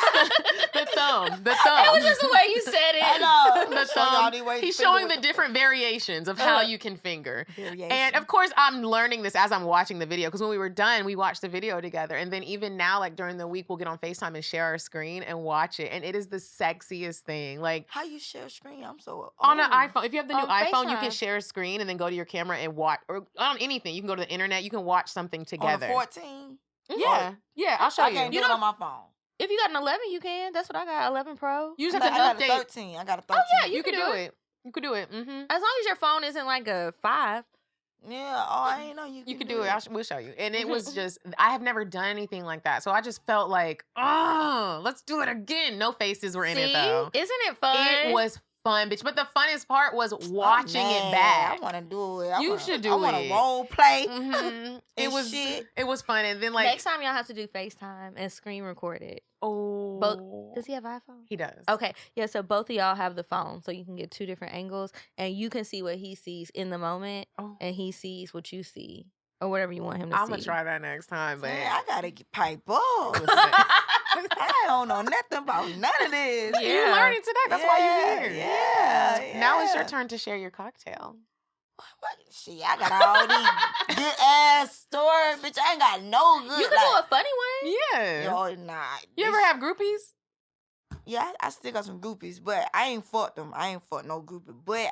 the thumb. It was just the way you said it. I know. The thumb. He's showing the different variations of how you can finger. And of course, I'm learning this as I'm watching the video because when we were done, we watched the video together. And then even now, like during the week, we'll get on FaceTime and share our screen and watch it. And it is the sexiest thing. Like how you share a screen? I'm so old. On an iPhone. If you have the new iPhone, FaceTime. you can share a screen and then go to your camera and watch, or on anything. You can go to the internet. You can watch something together. On a 14? Yeah, I'll show I you. can't do it on my phone. If you got an 11, you can. That's what I got. 11 Pro. You just have to I got update. a 13. I got a 13. Oh yeah, you can do it. You could do it. Mm-hmm. As long as your phone isn't like a 5. Yeah. Oh, I ain't know you can do it. We'll show you. And it was just, I have never done anything like that. So I just felt like, oh, let's do it again. No faces were in it though. Isn't it fun? It was fun, bitch. But the funnest part was watching it back. I want to do it. You should do it. I want to role play. Mm-hmm. It was fun. And then like next time y'all have to do FaceTime and screen record it. Oh. Does he have iPhone? He does. Okay. Yeah, so both of y'all have the phone. So you can get 2 different angles and you can see what he sees in the moment and he sees what you see. Or whatever you want him to see. I'm going to try that next time. But I got to get pipe up. I don't know nothing about none of this. Yeah. You're learning today. That's why you're here. Yeah. Now it's your turn to share your cocktail. Shit, I got all these good ass stories, bitch. I ain't got no good. You can do a funny one. Yeah. Yo, nah. You ever have groupies? Yeah, I still got some groupies, but I ain't fucked them. I ain't fucked no groupie. But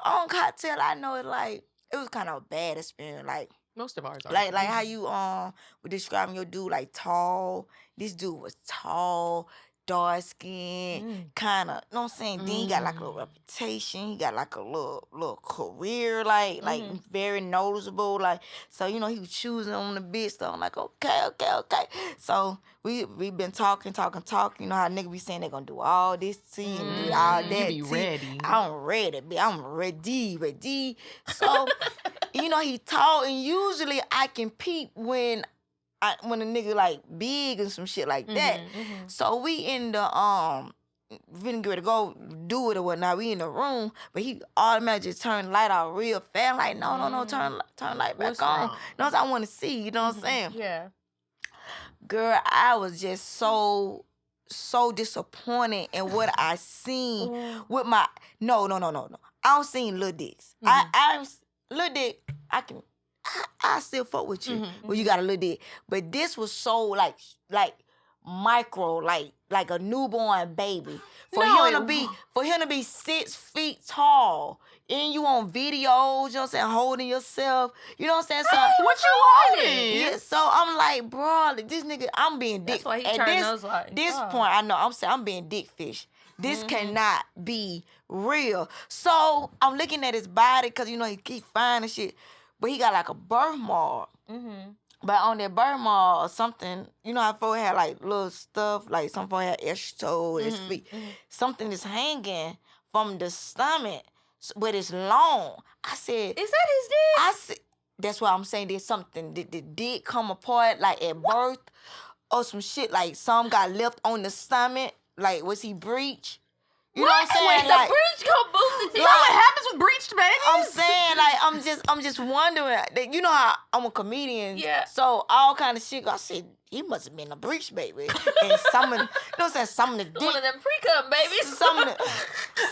on cocktail, I know it was kind of a bad experience. Like most of ours are. Like how you were describing your dude like tall. This dude was tall, dark skin, kind of, you know what I'm saying? Then he got like a little reputation. He got like a little career, like very noticeable. Like, so, you know, he was choosing on the bitch. So I'm like, okay. So we been talking. You know how nigga be saying they gonna do all this to you and do all that. You be ready. I'm ready, bitch. I'm ready. So, you know, he tall, and usually I can peep when a nigga like big and some shit like that. So we in the finna get to go do it or whatnot. We in the room, but he automatically just turned the light out real fast. Like no, turn the light back on. You know what I want to see. You know what I'm saying? Yeah. Girl, I was just so so disappointed in what I seen with my no. I don't seen little dicks. I little dick. I still fuck with you when you got a little dick. But this was so like micro, like a newborn baby. For him to be 6 feet tall, and you on videos, you know what I'm saying, holding yourself, you know what I'm saying? So, what you holding? Yeah, so I'm like, bro, this nigga, I'm being dick. That's why he turned those lights. This point, I know, I'm being dick fish. This cannot be real. So I'm looking at his body, because, you know, he keep finding shit, but he got like a birthmark. But on that birthmark or something, you know how folks had like little stuff, like some folks had extra toe, his feet. Something is hanging from the stomach, but it's long. I said, is that his dick? I said, that's why I'm saying there's something. Did the dick come apart like at birth or some shit? Like some got left on the stomach. Like was he breech? You know what I'm saying? Wait, like, the breech gonna boost the You know what happens with breached babies? I'm saying, like, I'm just wondering. You know how I'm a comedian, Yeah. So all kind of shit. I said he must have been a breech baby, and some of, you know what I'm saying, some of the dick, one of them pre-cum babies.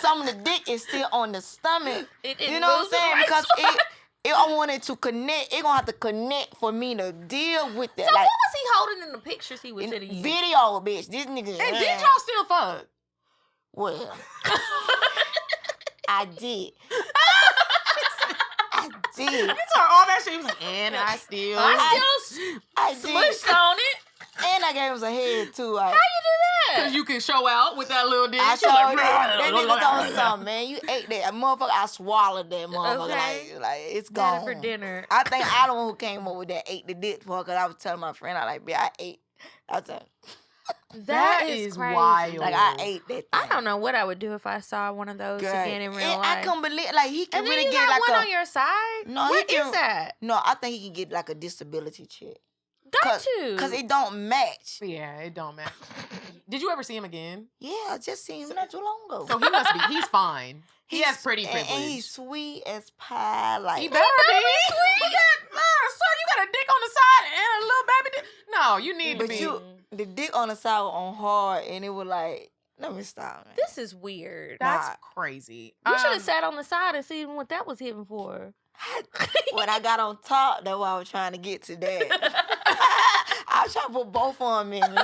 some of the dick is still on the stomach. It you know what I'm saying? right Because spot. I wanted to connect. It gonna have to connect for me to deal with that. So like, what was he holding in the pictures he was sitting in? Video, bitch. This nigga. And did y'all still fuck? Well, I did. I did. You saw all that shit. He was like, and I still I smushed did. on it. And I gave him some head too. How you do that? Because you can show out with that little dick. I She was showed like, that nigga told something, man. You ate that motherfucker. I swallowed that motherfucker. Okay. Like it's Had gone. it for dinner. I think I the one who came up with that ate the dick for, because I was telling my friend, I like, bitch, I ate. I was telling, That is crazy. wild. like I ate that thing. I don't know what I would do if I saw one of those Girl, again in real and life. I couldn't believe, like, he can and then really you get got like one a. on your side? No, What he can, is that? No, I think he can get like a disability check. Got you. Because it don't match. Yeah, it don't matter. Did you ever see him again? Yeah, I just seen him not too long ago. So he must be, he's fine. He has pretty privilege. And he's sweet as pie. Like, He better be. Sweet. Sir, you got a dick on the side and a little baby dick. No, you need to but be. the dick on the side was on hard, and it was like, let me stop, man. This is weird. That's crazy. We should have sat on the side and seen what that was hitting for. When I got on top, that's why I was trying to get to that. I was trying to put both of them in me.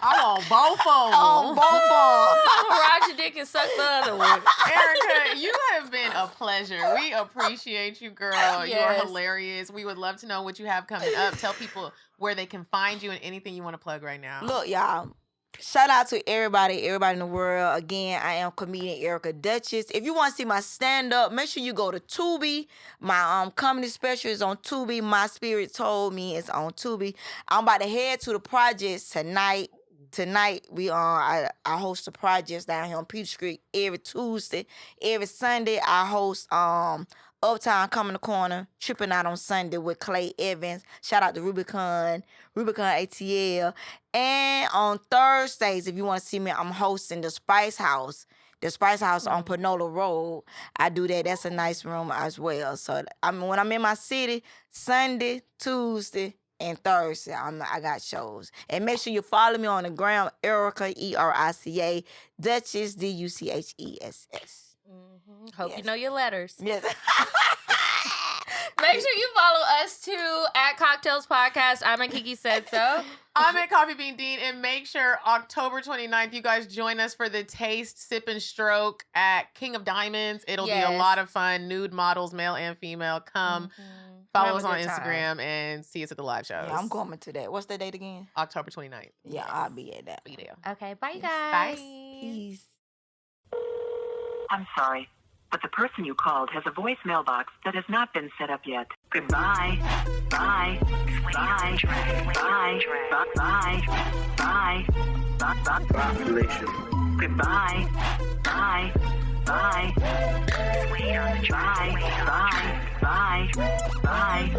I want both of them. On both of them. Ride your dick and suck the other one. Erica, you have been a pleasure. We appreciate you, girl. Yes. You are hilarious. We would love to know what you have coming up. Tell people where they can find you and anything you want to plug right now. Look, y'all. Shout out to everybody in the world. Again, I am comedian Erica Duchess. If you want to see my stand-up, make sure you go to Tubi. My comedy special is on Tubi. My Spirit Told Me is on Tubi. I'm about to head to the projects tonight. Tonight, I host the projects down here on Peter Street every Tuesday. Every Sunday, I host Uptown Coming the Corner, Tripping Out on Sunday with Clay Evans. Shout out to Rubicon ATL. And on Thursdays, if you want to see me, I'm hosting the Spice House. The Spice House on Panola Road. I do that. That's a nice room as well. So when I'm in my city, Sunday, Tuesday, and Thursday, I got shows. And make sure you follow me on the gram, Erica, Erica, Duchess, Duchess. Hope you know your letters. Yes. Make sure you follow us too at CockTales Podcast. I'm at Kiki Said So. I'm at Coffee Bean Dean, and make sure October 29th, you guys join us for the Taste, Sip, and Stroke at King of Diamonds. It'll be a lot of fun. Nude models, male and female. Come. Follow us on Instagram and see us at the live shows. Yeah, I'm coming to that. What's the date again? October 29th. Yeah, I'll be at that. Be there. Okay, bye, Yes. guys. Bye. Peace. I'm sorry, but the person you called has a voicemail box that has not been set up yet. Goodbye. Bye. Bye. Bye. Bye. Bye. Bye. Population. Goodbye. Bye. Bye. Wait on the drive. Bye. Bye. Bye.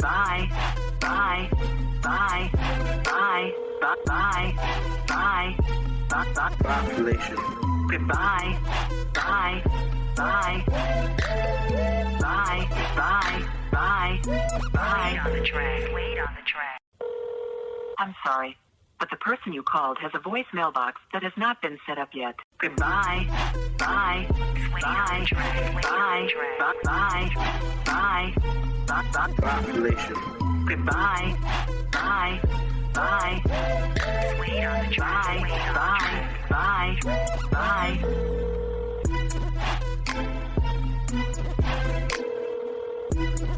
Goodbye. Bye. Bye. Bye. Bye. Bye. Bye. Bye. Population. Goodbye. Bye. Bye. Bye. Bye. Bye. Bye. Wait on the track. Wait on the track. I'm sorry, but the person you called has a voicemail box that has not been set up yet. Goodbye. Bye. Bye. Bye. Bye. Bye. Bye. Population. Goodbye. Bye. Bye. Wait on the track. Bye. Bye. Bye.